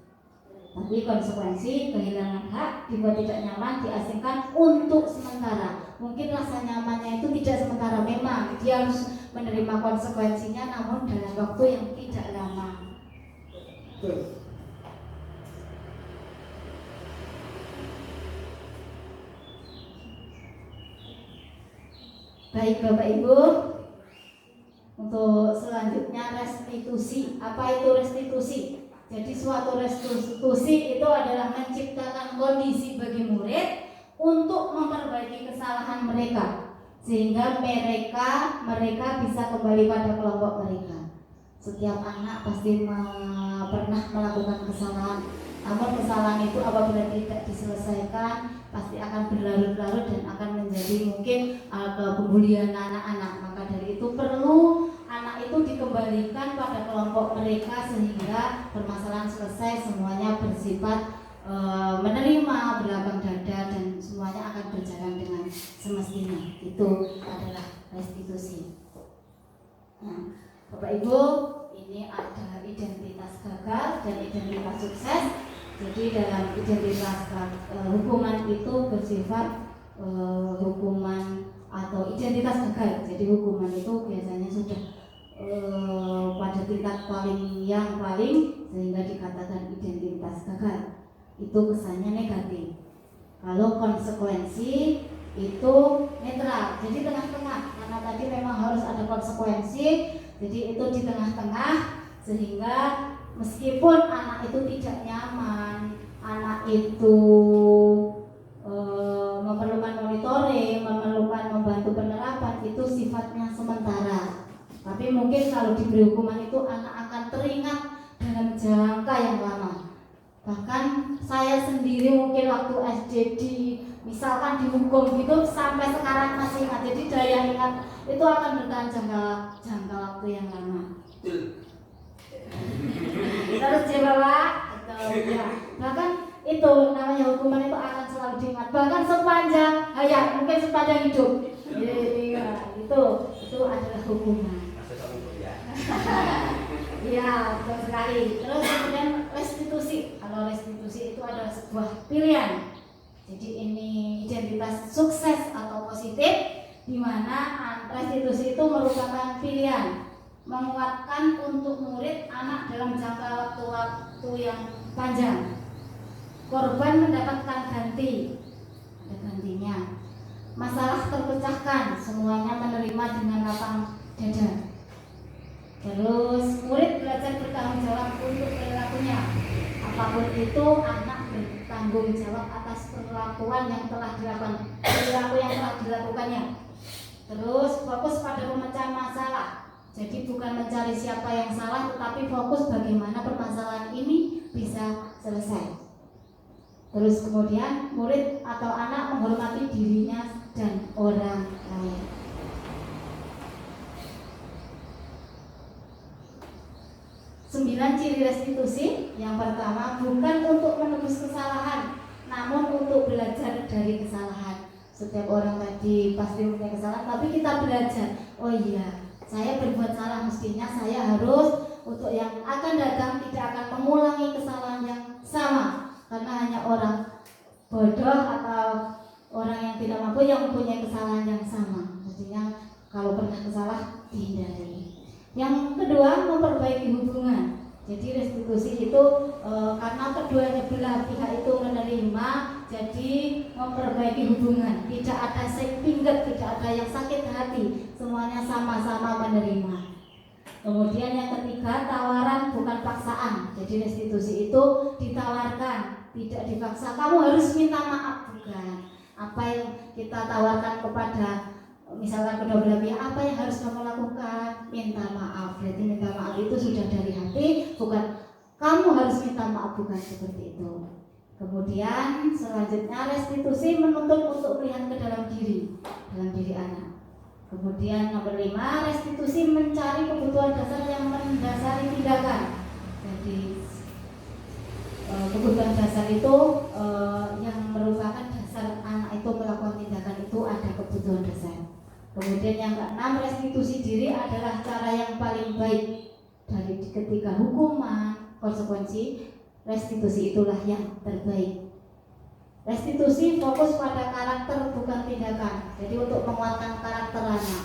Tapi konsekuensi kehilangan hak, dibuat tidak nyaman, diasingkan untuk sementara. Mungkin rasa nyamannya itu tidak sementara, memang dia harus menerima konsekuensinya, namun dalam waktu yang tidak lama. Baik Bapak Ibu, untuk selanjutnya restitusi. Apa itu restitusi? Jadi suatu restitusi itu adalah menciptakan kondisi bagi murid untuk memperbaiki kesalahan mereka, sehingga mereka bisa kembali pada kelompok mereka. Setiap anak pasti pernah melakukan kesalahan, namun kesalahan itu apabila tidak diselesaikan pasti akan berlarut-larut dan akan menjadi mungkin pembulian anak-anak. Maka dari itu perlu anak itu dikembalikan pada kelompok mereka sehingga permasalahan selesai, semuanya bersifat menerima, berlapang dada, dan semuanya akan berjalan dengan semestinya. Itu adalah restitusi. Nah, Bapak Ibu, ini ada identitas gagal dan identitas sukses. Jadi dalam identitas hukuman itu bersifat hukuman atau identitas gagal. Jadi hukuman itu biasanya sudah pada tingkat paling sehingga dikatakan identitas gagal. itu kesannya negatif. Kalau konsekuensi itu netral, jadi tengah-tengah, karena tadi memang harus ada konsekuensi, jadi itu di tengah-tengah, sehingga meskipun anak itu tidak nyaman, anak itu memerlukan monitoring, memerlukan membantu penerapan, itu sifatnya sementara. Tapi mungkin kalau diberi hukuman itu anak akan teringat dalam jangka yang lama. Bahkan saya sendiri mungkin waktu SD misalkan dihukum gitu sampai sekarang masih ingat. Jadi daya ingat itu akan bertahan jangka waktu yang lama. Terus dibawa atau ya, bahkan itu namanya hukuman itu akan selalu diingat bahkan sepanjang mungkin sepanjang hidup. Iya, itu adalah hukuman. Iya, betul sekali. Terus kemudian restitusi. Kalau restitusi itu adalah sebuah pilihan. Jadi ini identitas sukses atau positif, di mana restitusi itu merupakan pilihan, menguatkan untuk murid anak dalam jangka waktu yang panjang. Korban mendapatkan ganti, ada gantinya. Masalah terpecahkan, semuanya menerima dengan lapang dada. Terus murid belajar bertanggung jawab untuk perilakunya. Apapun itu, anak bertanggung jawab atas perilaku yang telah dilakukannya. Terus fokus pada pemecahan masalah. Jadi bukan mencari siapa yang salah, tetapi fokus bagaimana permasalahan ini bisa selesai. Terus kemudian murid atau anak menghormati dirinya dan orang lain. Sembilan ciri restitusi. Yang pertama, bukan untuk menebus kesalahan, namun untuk belajar dari kesalahan. Setiap orang tadi pasti punya kesalahan, tapi kita belajar. Oh iya, saya berbuat salah, mestinya saya harus untuk yang akan datang tidak akan mengulangi kesalahan yang sama. Karena hanya orang bodoh atau orang yang tidak mampu yang mempunyai kesalahan yang sama. Mestinya kalau pernah kesalah dihindari. Yang kedua, memperbaiki hubungan. Jadi restitusi itu karena keduanya belah pihak itu menerima, jadi memperbaiki hubungan. Tidak ada sepinggir, tidak ada yang sakit hati, semuanya sama-sama menerima. Kemudian yang ketiga, tawaran bukan paksaan. Jadi restitusi itu ditawarkan, tidak dipaksa. Kamu harus minta maaf, bukan. Apa yang kita tawarkan kepada misalkan kedua belah pihak, apa yang harus kamu lakukan? Minta maaf. Berarti minta maaf itu sudah dari hati, bukan kamu harus minta maaf, bukan seperti itu. Kemudian selanjutnya restitusi menuntut untuk melihat ke dalam diri anak. Kemudian nomor 5, restitusi mencari kebutuhan dasar yang mendasari tindakan. Jadi kebutuhan dasar itu yang merupakan dasar anak itu melakukan tindakan itu ada kebutuhan dasar. Kemudian yang ke-6, restitusi diri adalah cara yang paling baik. Dari ketika hukuman, konsekuensi, restitusi itulah yang terbaik. Restitusi fokus pada karakter bukan tindakan. Jadi untuk menguatkan karakter anak.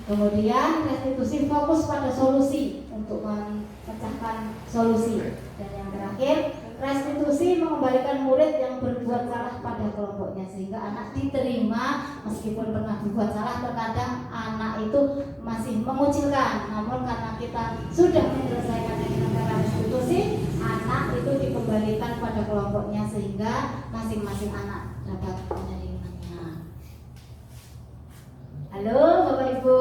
Kemudian restitusi fokus pada solusi untuk memecahkan solusi. Dan yang terakhir, restitusi mengembalikan murid yang berbuat salah pada kelompoknya sehingga anak diterima meskipun pernah berbuat salah. Terkadang anak itu masih mengucilkan, namun karena kita sudah menyelesaikan dengan cara restitusi, anak itu dikembalikan pada kelompoknya sehingga masing-masing anak dapat menerimanya. Halo Bapak Ibu,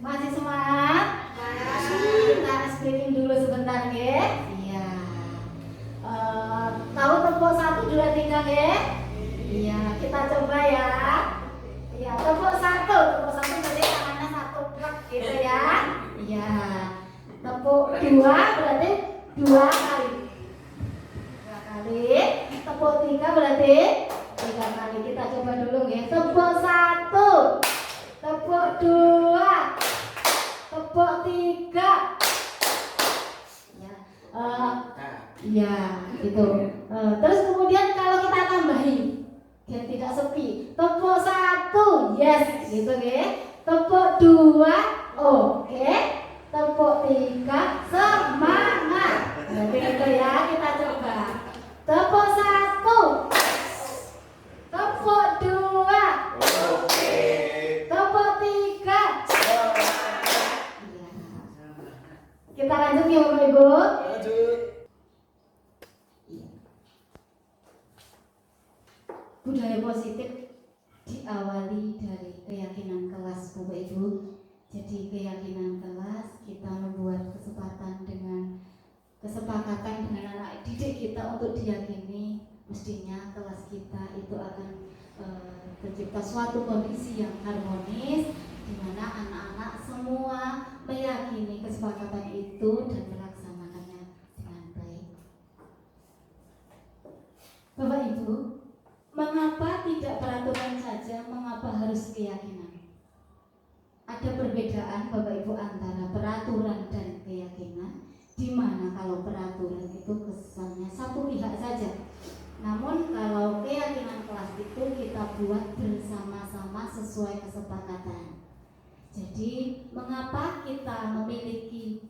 masih semangat? Kita speaking dulu sebentar ya. Tahu tepuk 1, 2, 3 ya? Iya, kita coba ya. Iya, tepuk 1 berarti tangannya 1 plek gitu ya. Iya. Tepuk 2 berarti 2 kali. 2 kali. Tepuk 3 berarti 3 kali. Kita coba dulu ya. Tepuk 1, tepuk 2, tepuk 3. Ya, gitu. Terus kemudian kalau kita tambahin biar tidak sepi, tepuk 1, yes, gitu ya. Tepuk 2, oke. Tepuk 3, semangat. Jadi gitu ya, kita coba. budaya positif diawali dari keyakinan kelas, Bapak Ibu. Jadi keyakinan kelas, kita membuat kesepakatan dengan anak didik kita untuk diyakini mestinya kelas kita itu akan tercipta suatu kondisi yang harmonis di mana anak-anak semua meyakini kesepakatan itu dan melaksanakannya dengan baik. Bapak Ibu, mengapa tidak peraturan saja, mengapa harus keyakinan? Ada perbedaan Bapak Ibu antara peraturan dan keyakinan, di mana kalau peraturan itu kesannya satu pihak saja. Namun kalau keyakinan kelas itu kita buat bersama-sama sesuai kesepakatan. Jadi mengapa kita memiliki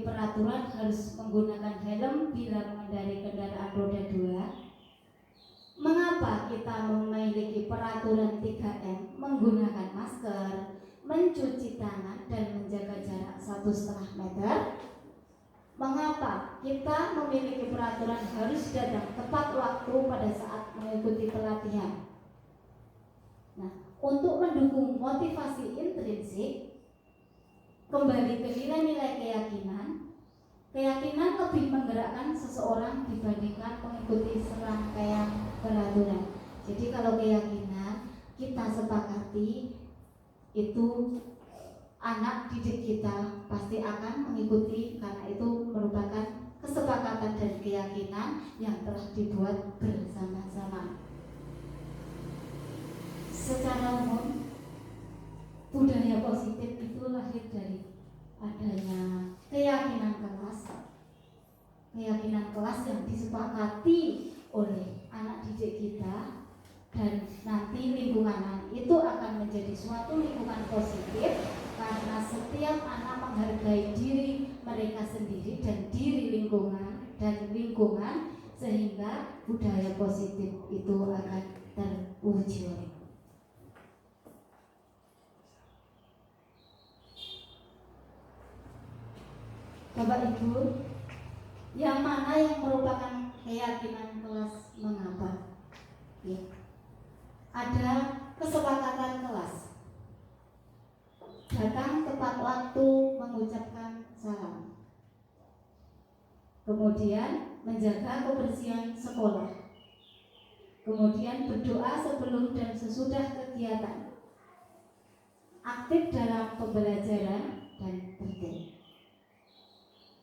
peraturan harus menggunakan helm bila mengendarai kendaraan roda 2? Mengapa kita memiliki peraturan 3M, menggunakan masker, mencuci tangan, dan menjaga jarak 1,5 meter? Mengapa kita memiliki peraturan harus datang tepat waktu pada saat mengikuti pelatihan? Nah, untuk mendukung motivasi intrinsik, kembali ke nilai-nilai keyakinan, keyakinan lebih menggerakkan seseorang dibandingkan mengikuti serangkaian peraturan. Jadi kalau keyakinan kita sepakati, itu anak didik kita pasti akan mengikuti karena itu merupakan kesepakatan dan keyakinan yang telah dibuat bersama-sama. Secara umum, budaya positif itu lahir dari adanya keyakinan kelas yang disepakati oleh anak didik kita, dan nanti lingkungan itu akan menjadi suatu lingkungan positif karena setiap anak menghargai diri mereka sendiri dan lingkungan, sehingga budaya positif itu akan terwujud. Bapak Ibu, yang mana yang merupakan keyakinan kelas? Mengapa? Ya. Ada kesepakatan kelas, datang tepat waktu mengucapkan salam, kemudian menjaga kebersihan sekolah, kemudian berdoa sebelum dan sesudah kegiatan, aktif dalam pembelajaran dan tertib.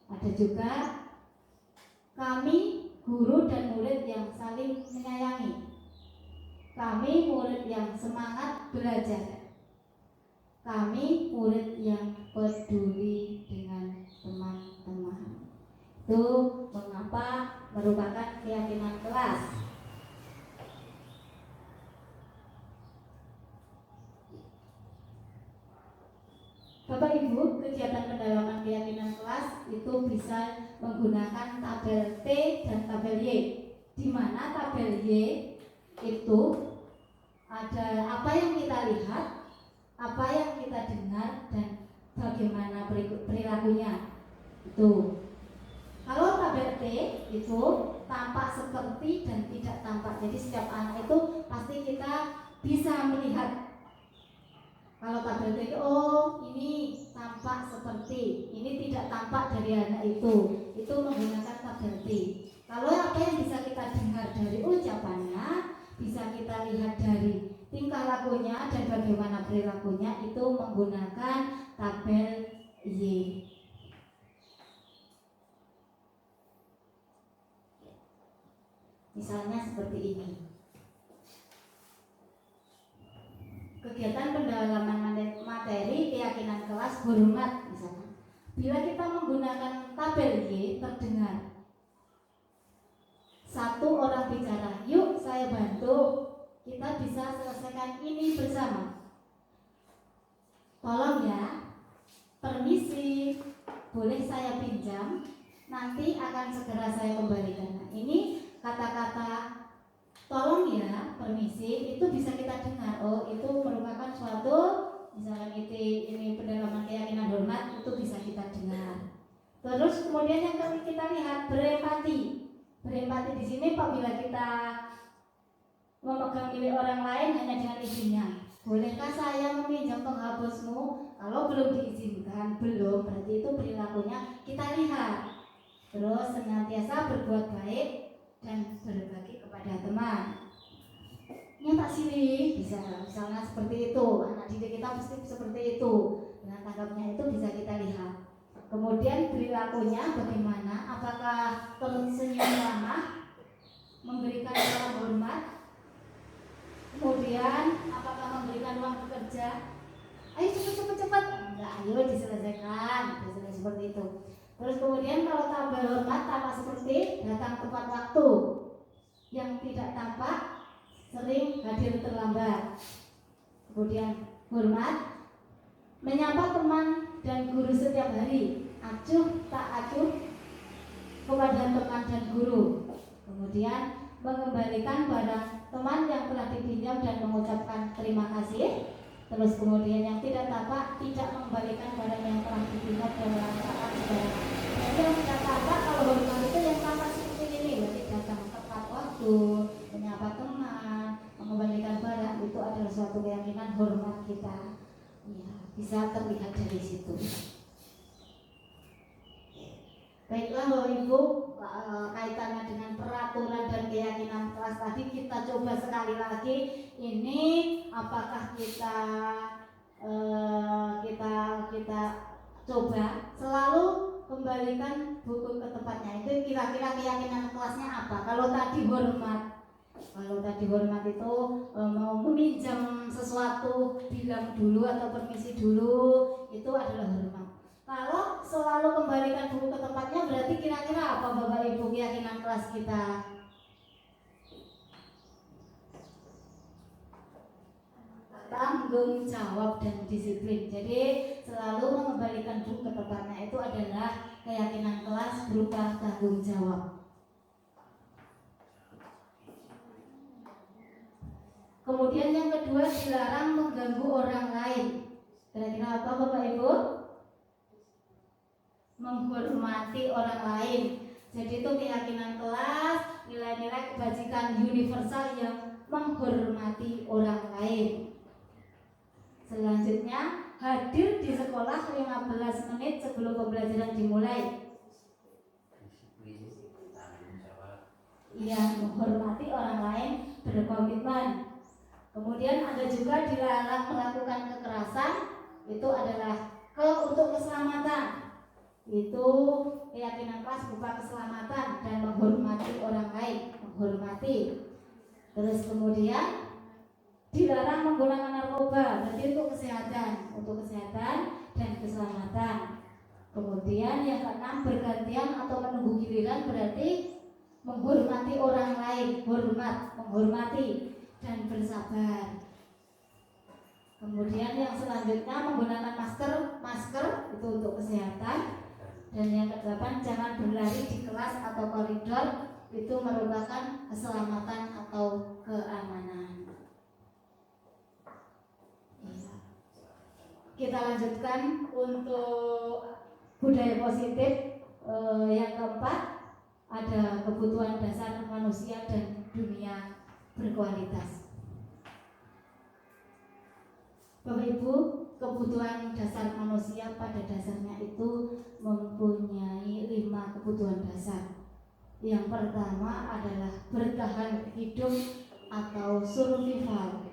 Ada juga kami guru dan murid yang saling menyayangi, kami murid yang semangat belajar, kami murid yang peduli dengan teman-teman. Itu mengapa merupakan keyakinan kelas. Bapak Ibu, kegiatan pendalaman keyakinan kelas itu bisa menggunakan tabel T dan tabel Y, di mana tabel Y itu ada apa yang kita lihat, apa yang kita dengar, dan bagaimana perilakunya. Itu. Kalau tabel T itu tampak seperti dan tidak tampak. Jadi setiap anak itu pasti kita bisa melihat. Kalau tabel T, oh ini tampak seperti, ini tidak tampak dari anak itu menggunakan tabel T. Kalau apa yang bisa kita dengar dari ucapannya, bisa kita lihat dari tingkah lakunya dan bagaimana perilakunya, itu menggunakan tabel Y. Misalnya seperti ini. Kegiatan pendalaman materi keyakinan kelas hormat misalnya. Bila kita menggunakan tabel Y, terdengar satu orang bicara, yuk saya bantu, kita bisa selesaikan ini bersama. Tolong ya, permisi, boleh saya pinjam, nanti akan segera saya kembalikan. Nah, ini kata-kata tolong ya, permisi, itu bisa kita dengar. Oh, itu merupakan suatu, misalnya ini pendalaman keyakinan hormat, itu bisa kita dengar. Terus kemudian yang kita lihat berempati. Berempati di sini apabila kita memegang milik orang lain hanya dengan izinnya. Bolehkah saya meminjam penghapusmu? Kalau belum diizinkan, belum, berarti itu perilakunya kita lihat. Terus senantiasa berbuat baik dan berbagi kepada teman. Nyata sini bisa, misalnya seperti itu. Anak didik kita pasti seperti itu. Dengan tanggapnya itu bisa kita lihat. Kemudian perilakunya bagaimana? Apakah tersenyum ramah, memberikan salam hormat? Kemudian apakah memberikan ruang bekerja? Ayo cepat. Enggak, ayo diselesaikan. Biasanya seperti itu. Terus kemudian kalau tak berhormat, tampak seperti datang tepat waktu. Yang tidak tampak sering hadir terlambat. Kemudian hormat, menyapa teman dan guru setiap hari. Acuh tak acuh kepada teman dan guru. Kemudian mengembalikan barang teman yang telah dipinjam dan mengucapkan terima kasih. Terus kemudian yang tidak tampak tidak mengembalikan barang yang telah dipinjam dan melakukan sebarang. Jadi yang tidak tampak kalau hormat itu yang tampak seperti ini, berarti datang tepat waktu, menyapa teman, mengembalikan barang, itu adalah suatu keyakinan hormat kita. Ya, bisa terlihat dari situ. Baiklah Bapak Ibu, kaitannya dengan peraturan dan keyakinan kelas tadi kita coba sekali lagi. Ini apakah kita coba selalu kembalikan buku ke tempatnya. Itu kira-kira keyakinan kelasnya apa? Kalau tadi hormat itu mau meminjam sesuatu bilang dulu atau permisi dulu, itu adalah hormat. Kalau selalu kembalikan buku ke tempatnya, berarti kira-kira apa Bapak Ibu keyakinan kelas kita? Tanggung jawab dan disiplin. Jadi selalu mengembalikan buku ke tempatnya itu adalah keyakinan kelas berupa tanggung jawab. Kemudian yang kedua, dilarang mengganggu orang lain. Kira-kira apa Bapak Ibu? Menghormati orang lain. Jadi itu keyakinan kelas, nilai-nilai kebajikan universal yang menghormati orang lain. Selanjutnya, hadir di sekolah 15 menit sebelum pembelajaran dimulai. Iya, menghormati orang lain, berkomitmen. Kemudian ada juga dilarang melakukan kekerasan. Itu adalah kalau untuk keselamatan. Itu keyakinan kelas berupa keselamatan dan menghormati orang lain, menghormati. Terus kemudian dilarang menggunakan narkoba, berarti untuk kesehatan dan keselamatan. Kemudian yang keenam, bergantian atau menunggu giliran, berarti menghormati orang lain, menghormati dan bersabar. Kemudian yang selanjutnya menggunakan masker itu untuk kesehatan. Dan yang ke-8, jangan berlari di kelas atau koridor, itu merupakan keselamatan atau keamanan. Kita lanjutkan untuk budaya positif. Yang keempat, ada kebutuhan dasar manusia dan dunia berkualitas. Bapak Ibu, kebutuhan dasar manusia pada dasarnya itu mempunyai 5 kebutuhan dasar. Yang pertama adalah bertahan hidup atau survival.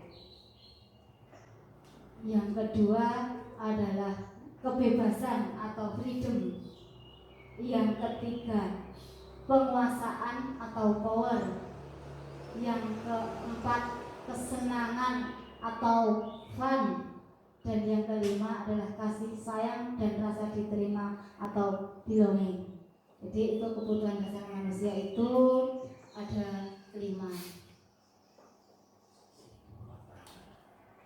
Yang kedua adalah kebebasan atau freedom. Yang ketiga, penguasaan atau power. Yang keempat, kesenangan atau fun. Dan yang kelima adalah kasih sayang dan rasa diterima atau belonging. Jadi itu kebutuhan dasar manusia itu ada 5.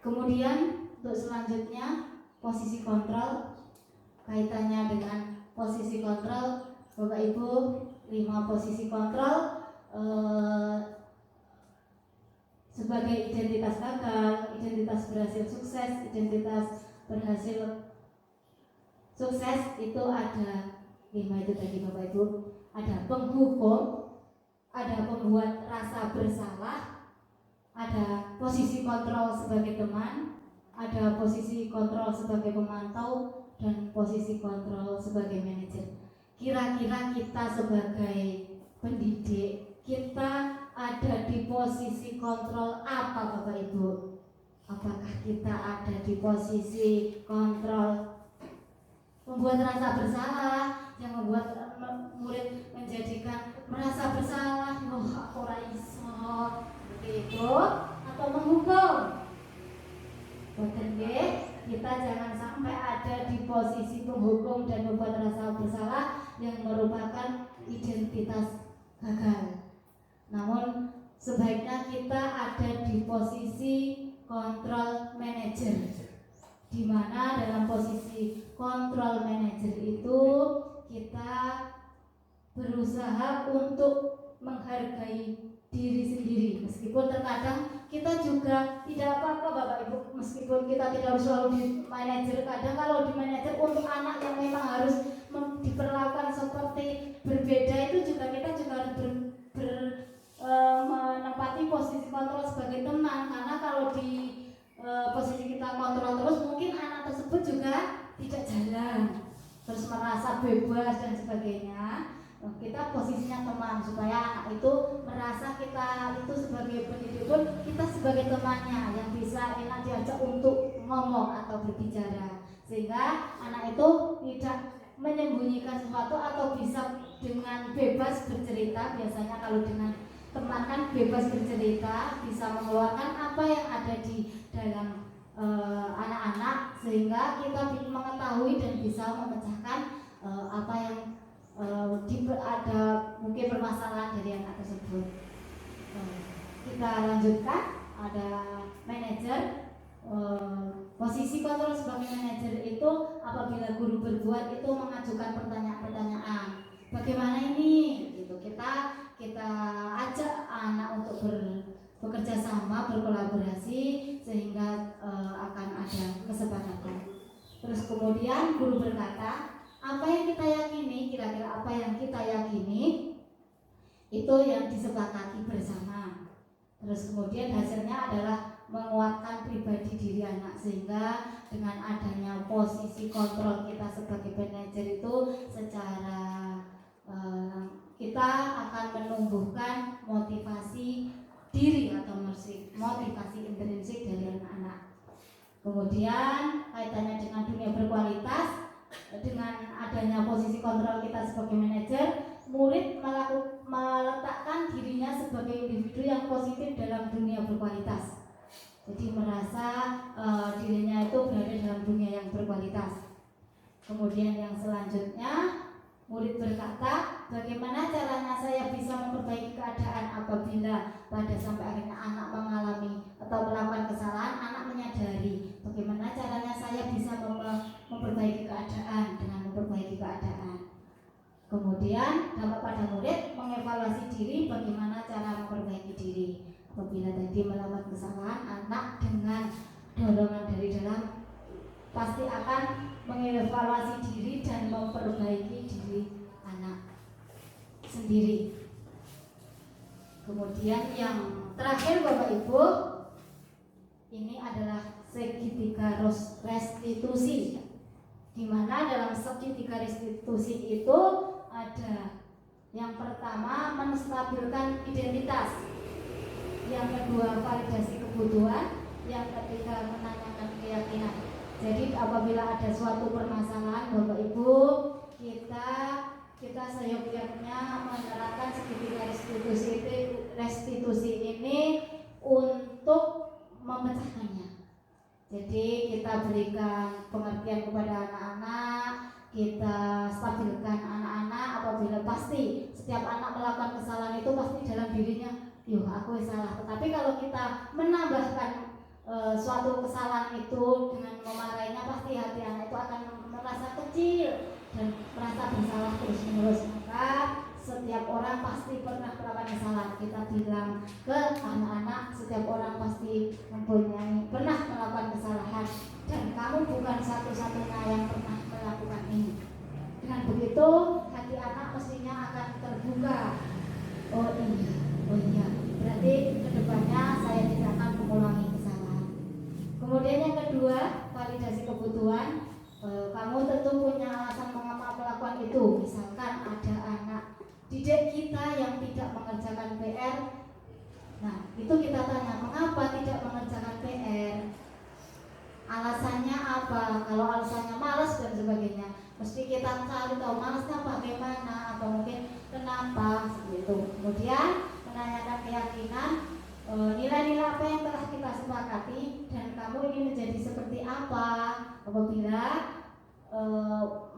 Kemudian untuk selanjutnya posisi kontrol. Kaitannya dengan posisi kontrol, Bapak Ibu, 5 posisi kontrol sebagai identitas gagal, identitas berhasil sukses, identitas berhasil sukses, itu ada 5 itu tadi Bapak Ibu. Ada penghukum, ada pembuat rasa bersalah, ada posisi kontrol sebagai teman, ada posisi kontrol sebagai pemantau, dan posisi kontrol sebagai manajer. Kira-kira kita sebagai pendidik, kita ada di posisi kontrol apa Bapak Ibu? Apakah kita ada di posisi kontrol membuat rasa bersalah, yang membuat murid menjadikan merasa bersalah, aku ora iso, begitu, atau menghukum? Boten nggih, kita jangan sampai ada di posisi penghukum dan membuat rasa bersalah yang merupakan identitas gagal. Namun sebaiknya kita ada di posisi kontrol manager, di mana dalam posisi kontrol manager itu kita berusaha untuk menghargai diri sendiri, meskipun terkadang kita juga tidak apa-apa Bapak Ibu, meskipun kita tidak harus selalu di manajer. Kadang kalau di manajer untuk anak yang memang harus diperlakukan seperti berbeda, itu juga kita juga harus menempati posisi kontrol sebagai teman, karena kalau di posisi kita kontrol terus, mungkin anak tersebut juga tidak jalan, terus merasa bebas dan sebagainya. Kita posisinya teman, supaya anak itu merasa kita itu sebagai pendidik pun kita sebagai temannya yang bisa enak diajak untuk ngomong atau berbicara, sehingga anak itu tidak menyembunyikan sesuatu atau bisa dengan bebas bercerita. Biasanya kalau dengan teman kan bebas bercerita, bisa mengeluarkan apa yang ada di dalam anak-anak, sehingga kita mengetahui dan bisa memecahkan apa yang ada mungkin permasalahan dari anak tersebut. Kita lanjutkan, ada manajer. Posisi kontrol sebagai manajer itu apabila guru berbuat itu mengajukan pertanyaan-pertanyaan, bagaimana ini gitu, kita ajak anak untuk bekerja sama, berkolaborasi, sehingga akan ada kesepakatan. Terus kemudian guru berkata, apa yang kita yakini, kira-kira apa yang kita yakini itu yang disepakati bersama. Terus kemudian hasilnya adalah menguatkan pribadi diri anak, sehingga dengan adanya posisi kontrol kita sebagai manajer itu secara kita akan menumbuhkan motivasi diri atau motivasi intrinsik dari anak-anak. Kemudian kaitannya dengan dunia berkualitas, dengan adanya posisi kontrol kita sebagai manajer, murid meletakkan dirinya sebagai individu yang positif dalam dunia berkualitas. Jadi merasa dirinya itu berada dalam dunia yang berkualitas. Kemudian yang selanjutnya, murid berkata, bagaimana caranya saya bisa memperbaiki keadaan apabila pada sampai akhirnya anak mengalami atau melakukan kesalahan, anak menyadari bagaimana caranya saya bisa memperbaiki keadaan dengan memperbaiki keadaan. Kemudian dampak pada murid mengevaluasi diri, bagaimana cara memperbaiki diri. Apabila tadi melakukan kesalahan, anak dengan dorongan dari dalam pasti akan mengevaluasi diri dan memperbaiki diri anak sendiri. Kemudian yang terakhir Bapak Ibu, ini adalah segitiga restitusi, di mana dalam segitiga restitusi itu ada yang pertama menstabilkan identitas, yang kedua validasi kebutuhan, yang ketiga menanyakan keyakinan. Jadi apabila ada suatu permasalahan Bapak Ibu, kita seyogyanya menerapkan segitiga restitusi ini untuk memecahkannya. Jadi kita berikan pengertian kepada anak-anak, kita stabilkan anak-anak. Apabila pasti setiap anak melakukan kesalahan itu pasti dalam dirinya, yuh aku salah. Tetapi kalau kita menambahkan suatu kesalahan itu dengan memarahinya, pasti hati anak itu akan merasa kecil dan merasa bersalah terus-menerus. Maka setiap orang pasti pernah melakukan kesalahan. Kita bilang ke anak-anak, setiap orang pasti pernah melakukan kesalahan, dan kamu bukan satu-satunya yang pernah melakukan ini. Dengan begitu hati anak mestinya akan terbuka. Oh iya, berarti kedepannya saya tidak tidak mengerjakan PR. Nah, itu kita tanya, mengapa tidak mengerjakan PR? Alasannya apa? Kalau alasannya malas dan sebagainya, mesti kita cari tahu malasnya bagaimana atau mungkin kenapa seperti itu. Kemudian menanyakan keyakinan, nilai-nilai apa yang telah kita sepakati dan kamu ingin menjadi seperti apa apabila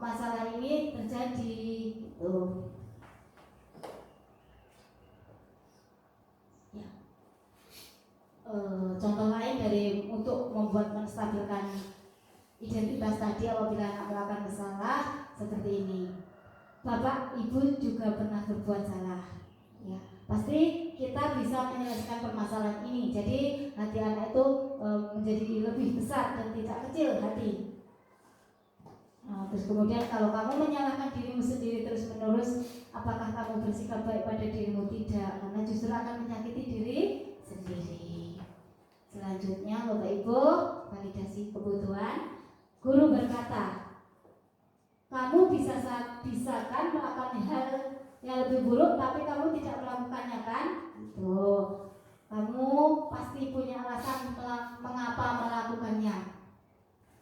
masalah ini terjadi gitu. Ya. Contoh lain dari untuk membuat menstabilkan identitas tadi apabila anak melakukan salah seperti ini. Bapak, Ibu juga pernah berbuat salah. Ya, pasti kita bisa menyelesaikan permasalahan ini. Jadi hati anak itu menjadi lebih besar dan tidak kecil hati. Terus kemudian kalau kamu menyalahkan dirimu sendiri terus menerus, apakah kamu bersikap baik pada dirimu? Tidak, karena justru akan menyakiti diri sendiri. Selanjutnya Bapak Ibu, validasi kebutuhan. Guru berkata, kamu bisa kan melakukan hal yang lebih buruk, tapi kamu tidak melakukannya kan? Itu kamu pasti punya alasan mengapa melakukannya.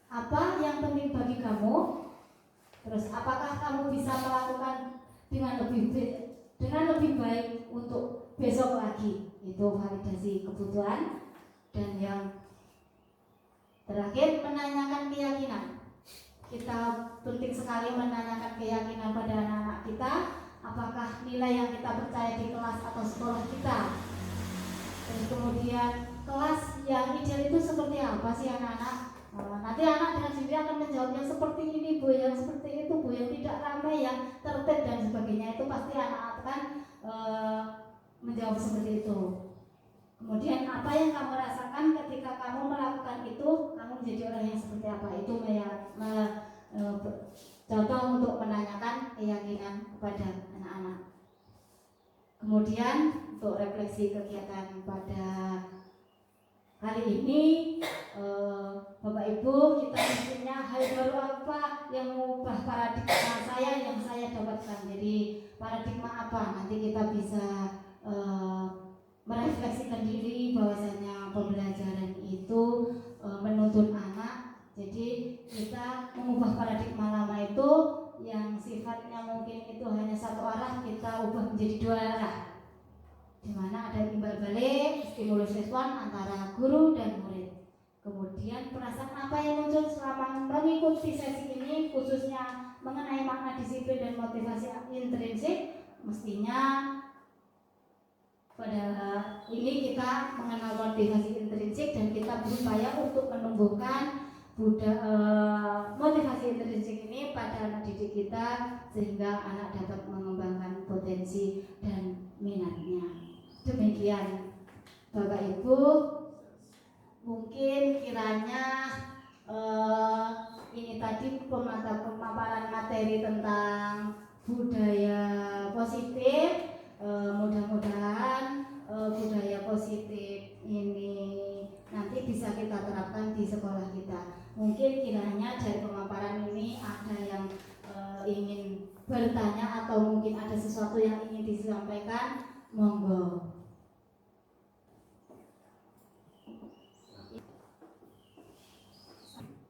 Apa yang penting bagi kamu? Terus apakah kamu bisa melakukan dengan lebih baik untuk besok lagi? Itu validasi kebutuhan. Dan yang terakhir, menanyakan keyakinan. Kita penting sekali menanyakan keyakinan pada anak-anak kita. Apakah nilai yang kita percaya di kelas atau sekolah kita? Dan kemudian kelas yang ideal itu seperti apa sih anak-anak? Nanti anak dengan sendiri akan menjawab yang seperti ini Bu, yang seperti itu Bu, yang tidak ramai, yang tertib dan sebagainya. Itu pasti anak akan menjawab seperti itu. Kemudian apa yang kamu rasakan ketika kamu melakukan itu, kamu menjadi orang yang seperti apa? Itu contoh untuk menanyakan keyakinan kepada anak-anak. Kemudian untuk refleksi kegiatan pada kali ini, Bapak Ibu, kita mestinya hal baru apa yang mengubah paradigma yang saya dapatkan. Jadi paradigma apa? Nanti kita bisa merefleksikan diri bahwasanya pembelajaran itu menuntun anak. Jadi kita mengubah paradigma lama itu yang sifatnya mungkin itu hanya satu arah, kita ubah menjadi dua arah, di mana ada timbal balik stimulus respon antara guru dan murid. Kemudian perasaan apa yang muncul selama mengikuti sesi ini, khususnya mengenai makna disiplin dan motivasi intrinsik. Mestinya pada ini kita mengenal motivasi intrinsik dan kita berupaya untuk menumbuhkan motivasi intrinsik ini pada anak didik kita sehingga anak dapat mengembangkan potensi dan minatnya. Demikian Bapak Ibu, mungkin kiranya ini tadi pemaparan materi tentang budaya positif. Mudah-mudahan budaya positif ini nanti bisa kita terapkan di sekolah kita. Mungkin kiranya dari pemaparan ini ada yang ingin bertanya atau mungkin ada sesuatu yang ingin disampaikan, monggo.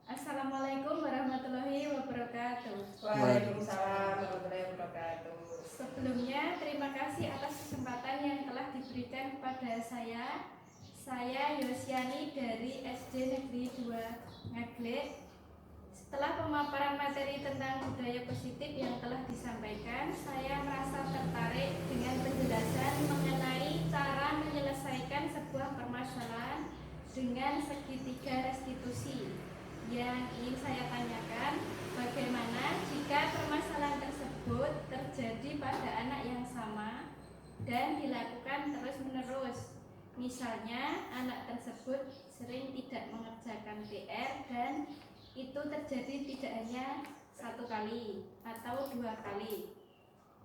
Assalamualaikum warahmatullahi wabarakatuh. Waalaikumsalam warahmatullahi wabarakatuh. Sebelumnya terima kasih atas kesempatan yang telah diberikan kepada saya. Saya Yosiani dari SD Negeri 2 Ngaglik. Setelah pemaparan materi tentang budaya positif yang telah disampaikan, saya merasa tertarik dengan penjelasan mengenai cara menyelesaikan sebuah permasalahan dengan segitiga restitusi. Yang ingin saya tanyakan, bagaimana jika permasalahan tersebut terjadi pada anak yang sama dan dilakukan terus-menerus? Misalnya, anak tersebut sering tidak mengerjakan PR dan itu terjadi tidak hanya satu kali atau dua kali.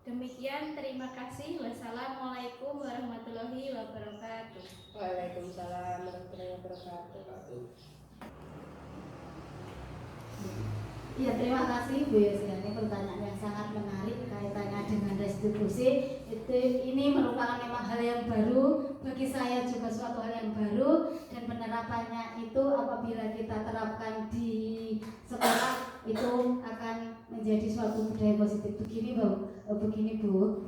Demikian, terima kasih. Wassalamualaikum warahmatullahi wabarakatuh. Waalaikumsalam warahmatullahi wabarakatuh. Ya, terima kasih Bu Yosiani, pertanyaan yang sangat menarik kaitannya dengan restitusi. Ini merupakan memang hal yang baru bagi saya, juga suatu hal yang baru, dan penerapannya itu apabila kita terapkan di sekolah itu akan menjadi suatu budaya positif. Begini Bu,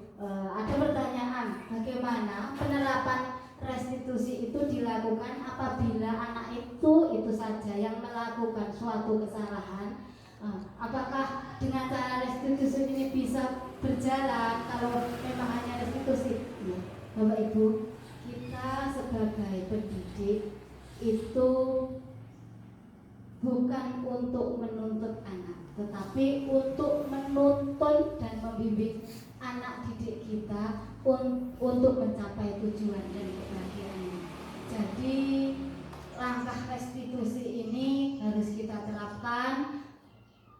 ada pertanyaan, bagaimana penerapan restitusi itu dilakukan apabila anak itu saja yang melakukan suatu kesalahan? Apakah dengan cara restitusi ini bisa berjalan kalau memang hanya restitusi? Ya, Bapak Ibu, kita sebagai pendidik itu bukan untuk menuntut anak, tetapi untuk menuntun dan membimbing anak didik kita untuk mencapai tujuan dan kebahagiaannya. Jadi langkah restitusi ini harus kita terapkan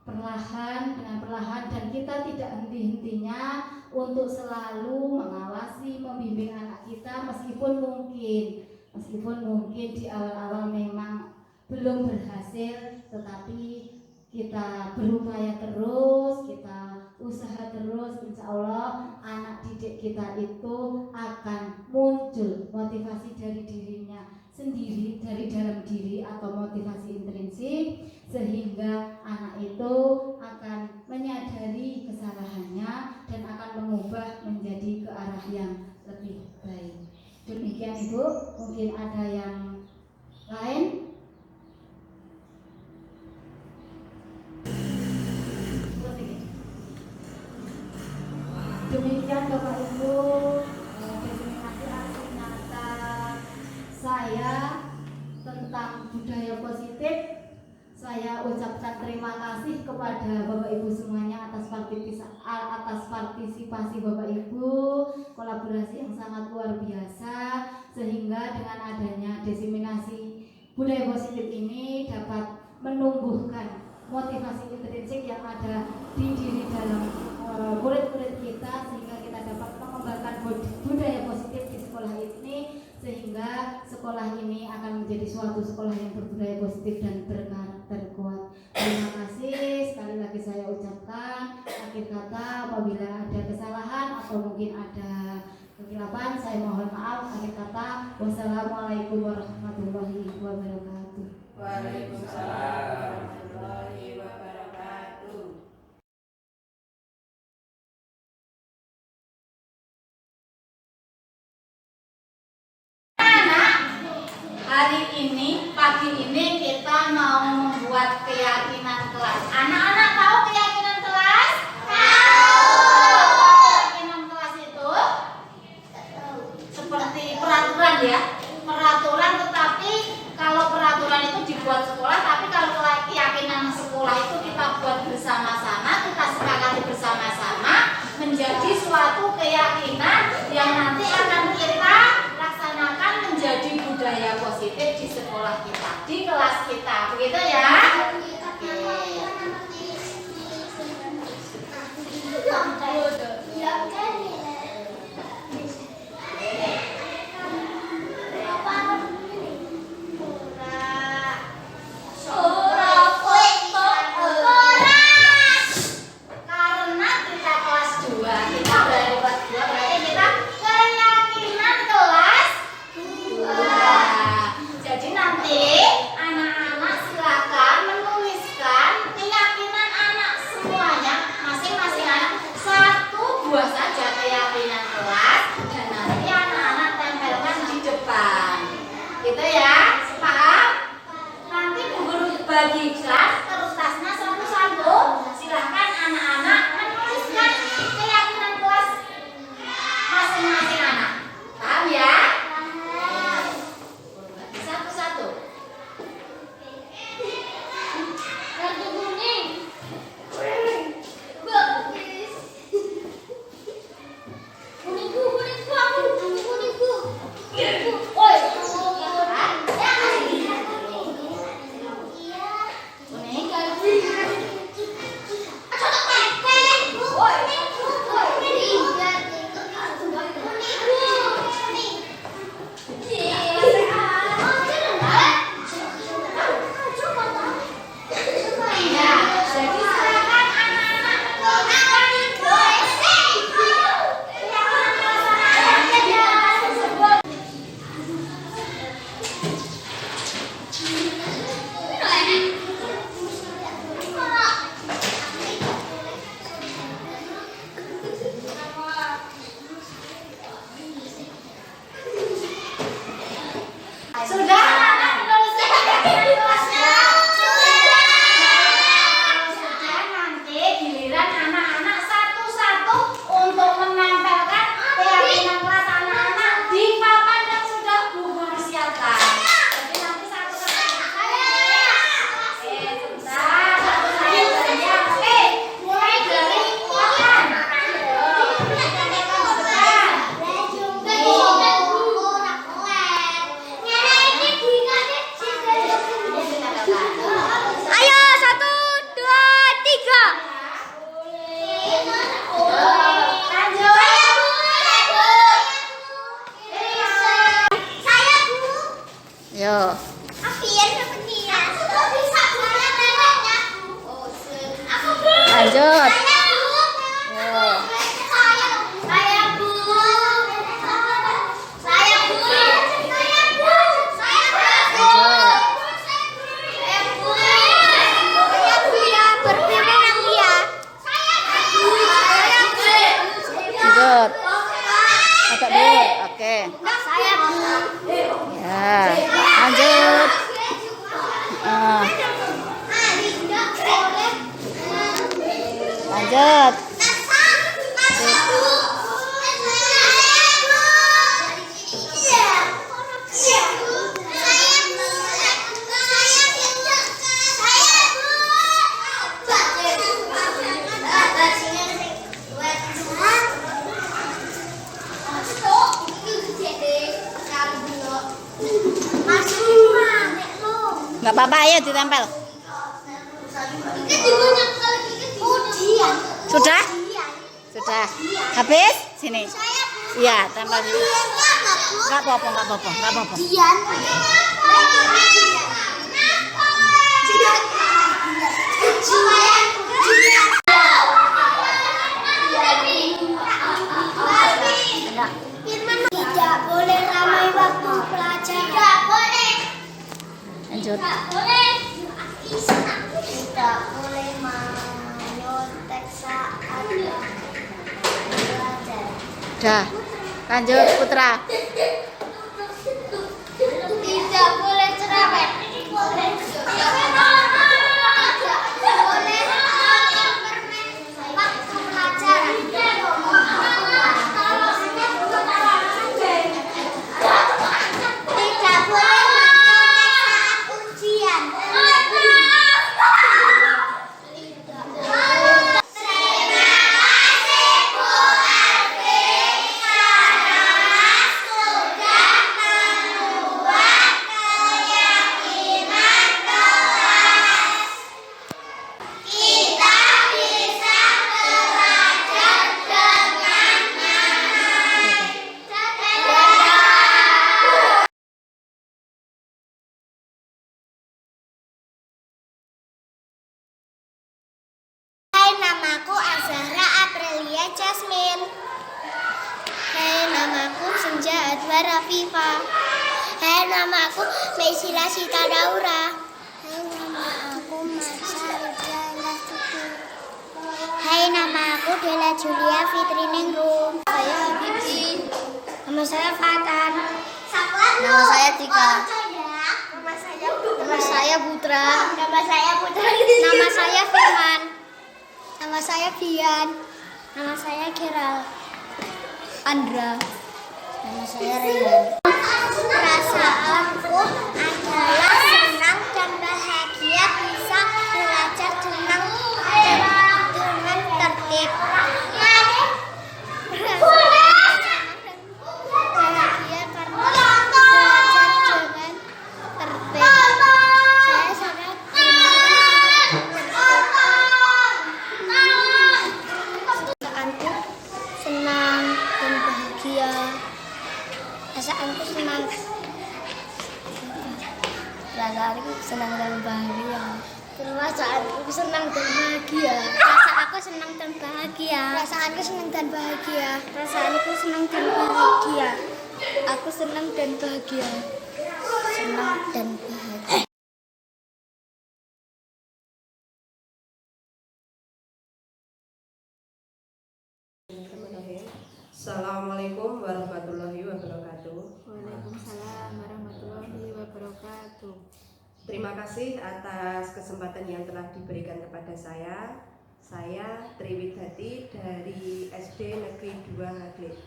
dengan perlahan, dan kita tidak henti-hentinya untuk selalu mengawasi, membimbing anak kita meskipun mungkin di awal-awal memang belum berhasil, tetapi kita berupaya terus, kita usaha terus, insya Allah anak didik kita itu akan muncul motivasi dari dirinya sendiri, dari dalam diri atau motivasi intrinsik, sehingga anak itu akan menyadari kesalahannya dan akan mengubah menjadi ke arah yang lebih baik. Demikian Ibu, mungkin ada yang lain? Demikian Bapak Ibu, presentasi aksi nyata saya tentang budaya positif. Saya ucapkan terima kasih kepada Bapak Ibu semuanya atas partisipasi Bapak Ibu, kolaborasi yang sangat luar biasa, sehingga dengan adanya diseminasi budaya positif ini dapat menumbuhkan motivasi intrinsik yang ada di diri dalam murid-murid kita, sehingga kita dapat mengembangkan budaya positif di sekolah ini, sehingga sekolah ini akan menjadi suatu sekolah yang berbudaya positif dan berkarakter kuat. Terima kasih sekali lagi saya ucapkan. Akhir kata, apabila ada kesalahan atau mungkin ada kekeliruan, saya mohon maaf. Akhir kata, wassalamualaikum warahmatullahi wabarakatuh. Waalaikumsalam warahmatullahi wabarakatuh. Hari ini, pagi ini kita mau membuat keyakinan kelas. Anak-anak tahu keyakinan kelas? Tahu. Keyakinan kelas itu seperti peraturan ya. Peraturan, tetapi kalau peraturan itu dibuat sekolah, tapi kalau keyakinan sekolah itu kita buat bersama-sama, kita sepakati bersama-sama menjadi suatu keyakinan yang nanti akan kita laksanakan menjadi budaya positif di sekolah kita, di kelas kita, begitu ya? Karena kita kelas 2, kita berada kelas 2, berarti kita keyakinan kelas 2. Jadi nanti anak-anak silakan menuliskan keyakinan anak semuanya, masing-masing anak 1, 2 saja keyakinan kelas, dan nanti anak-anak tempelkan di depan, gitu ya, paham? Nanti Bu Guru bagi kelas kertasnya satu-satu, silahkan anak-anak menuliskan keyakinan kelas masing-masing anak, paham ya? Satu-satu. Kartu kuning. Bagus. Kuningku, kuningku. Oi. Yo. Lanjut. Yo. Lanjut. Agak dulu. Oke. Ya. Lanjut. Lanjut. Nggak apa-apa, ayo ditempel. Sudah? Sudah. Habis? Sini. Iya, tempel dulu. Nggak apa-apa, nggak apa-apa, nggak apa-apa. Tidak boleh ramai waktu pelajaran. Lanjut. Tidak boleh menyontek saat belajar. Udah. Lanjut, Putra. Tidak boleh cerewet. Tidak boleh makan permen waktu pelajaran. Tidak boleh menyontek saat ujian. Hai, namaku Azahra Aprilia Jasmine. Hai, namaku Senja Adwara Viva. Hai, namaku Meisila Sita Daura. Hai, namaku Marsa Ridwana Tutu. Hai, namaku Dela Julia Fitri Ningrum. Saya Bibi. Nama saya Fatan. Nama saya Tika. Nama saya Putra. Nama saya Putra. Nama saya Firman. Nama saya Bian. Nama saya Geral. Andra. Nama saya Rehan. Perasaanku adalah senang dan bahagia bisa belajar dengan tertib. Bahagia karena belajar dengan tertib. Saya sangat perasaanku senang dan bahagia. Perasaanku senang. Perasaanku senang dan bahagia. Perasaanku senang dan bahagia. Perasaanku senang dan bahagia. Perasaanku senang dan bahagia. Perasaanku senang dan bahagia. Aku senang dan bahagia. Senang dan bahagia. Assalamualaikum warahmatullahi wabarakatuh. Waalaikumsalam warahmatullahi wabarakatuh. Terima kasih atas kesempatan yang telah diberikan kepada saya. Saya Triwidati dari SD Negeri 2 Ngaglik.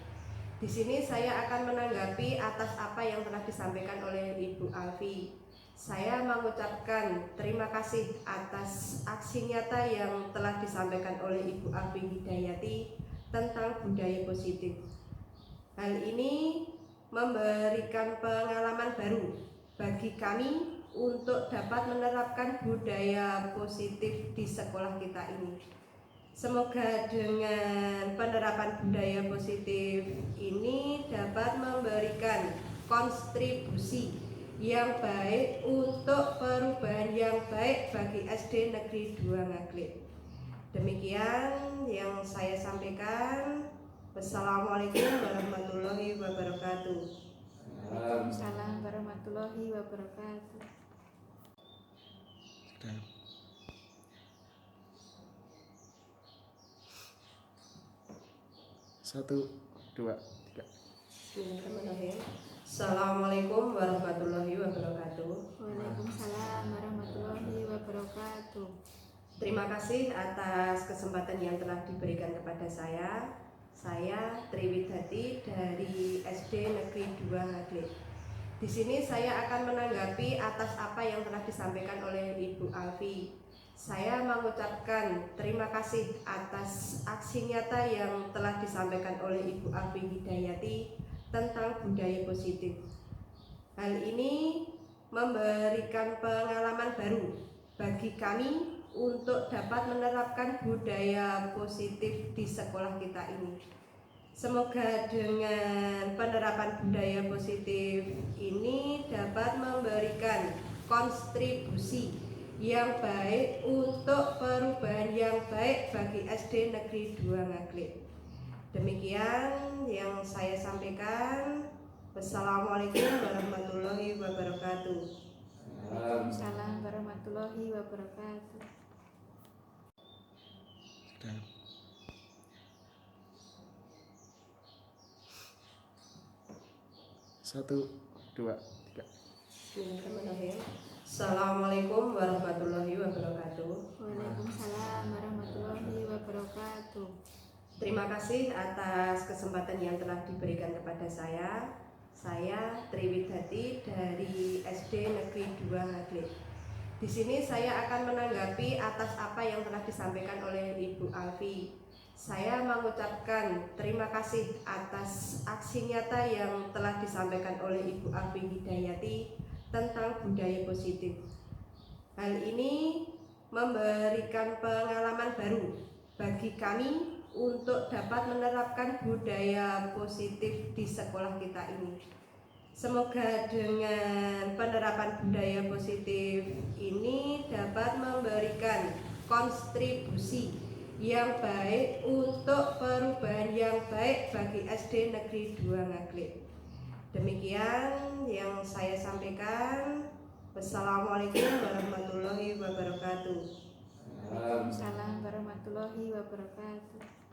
Di sini saya akan menanggapi atas apa yang telah disampaikan oleh Ibu Alfi. Saya mengucapkan terima kasih atas aksi nyata yang telah disampaikan oleh Ibu Alfi Hidayati tentang budaya positif. Hal ini memberikan pengalaman baru bagi kami untuk dapat menerapkan budaya positif di sekolah kita ini. Semoga dengan penerapan budaya positif ini dapat memberikan kontribusi yang baik untuk perubahan yang baik bagi SD Negeri 2 Ngaglik. Demikian yang saya sampaikan. Wassalamualaikum warahmatullahi wabarakatuh. Waalaikumsalam warahmatullahi wabarakatuh. Satu, dua, tiga. Bismillahirrahmanirrahim. Assalamualaikum warahmatullahi wabarakatuh. Waalaikumsalam warahmatullahi wabarakatuh. Terima kasih atas kesempatan yang telah diberikan kepada saya. Saya Triwidati dari SD Negeri 2 Ngaglik. Di sini saya akan menanggapi atas apa yang telah disampaikan oleh Ibu Alfi. Saya mengucapkan terima kasih atas aksi nyata yang telah disampaikan oleh Ibu Alfi Hidayati tentang budaya positif. Hal ini memberikan pengalaman baru bagi kami untuk dapat menerapkan budaya positif di sekolah kita ini. Semoga dengan penerapan budaya positif ini dapat memberikan kontribusi yang baik untuk perubahan yang baik bagi SD Negeri 2 Ngaglik. Demikian yang saya sampaikan. Wassalamualaikum warahmatullahi wabarakatuh. Waalaikumsalam warahmatullahi wabarakatuh. Satu, dua, tiga. Bismillahirrahmanirrahim. Assalamualaikum warahmatullahi wabarakatuh. Waalaikumsalam warahmatullahi wabarakatuh. Terima kasih atas kesempatan yang telah diberikan kepada saya. Saya Triwidati dari SD Negeri 2 Ngaglik. Di sini saya akan menanggapi atas apa yang telah disampaikan oleh Ibu Alfi. Saya mengucapkan terima kasih atas aksi nyata yang telah disampaikan oleh Ibu Alfi Hidayati tentang budaya positif. Hal ini memberikan pengalaman baru bagi kami untuk dapat menerapkan budaya positif di sekolah kita ini. Semoga dengan penerapan budaya positif ini dapat memberikan kontribusi yang baik untuk perubahan yang baik bagi SD Negeri 2 Ngaglik. Demikian yang saya sampaikan. Wassalamualaikum warahmatullahi wabarakatuh. Waalaikumsalam warahmatullahi wabarakatuh.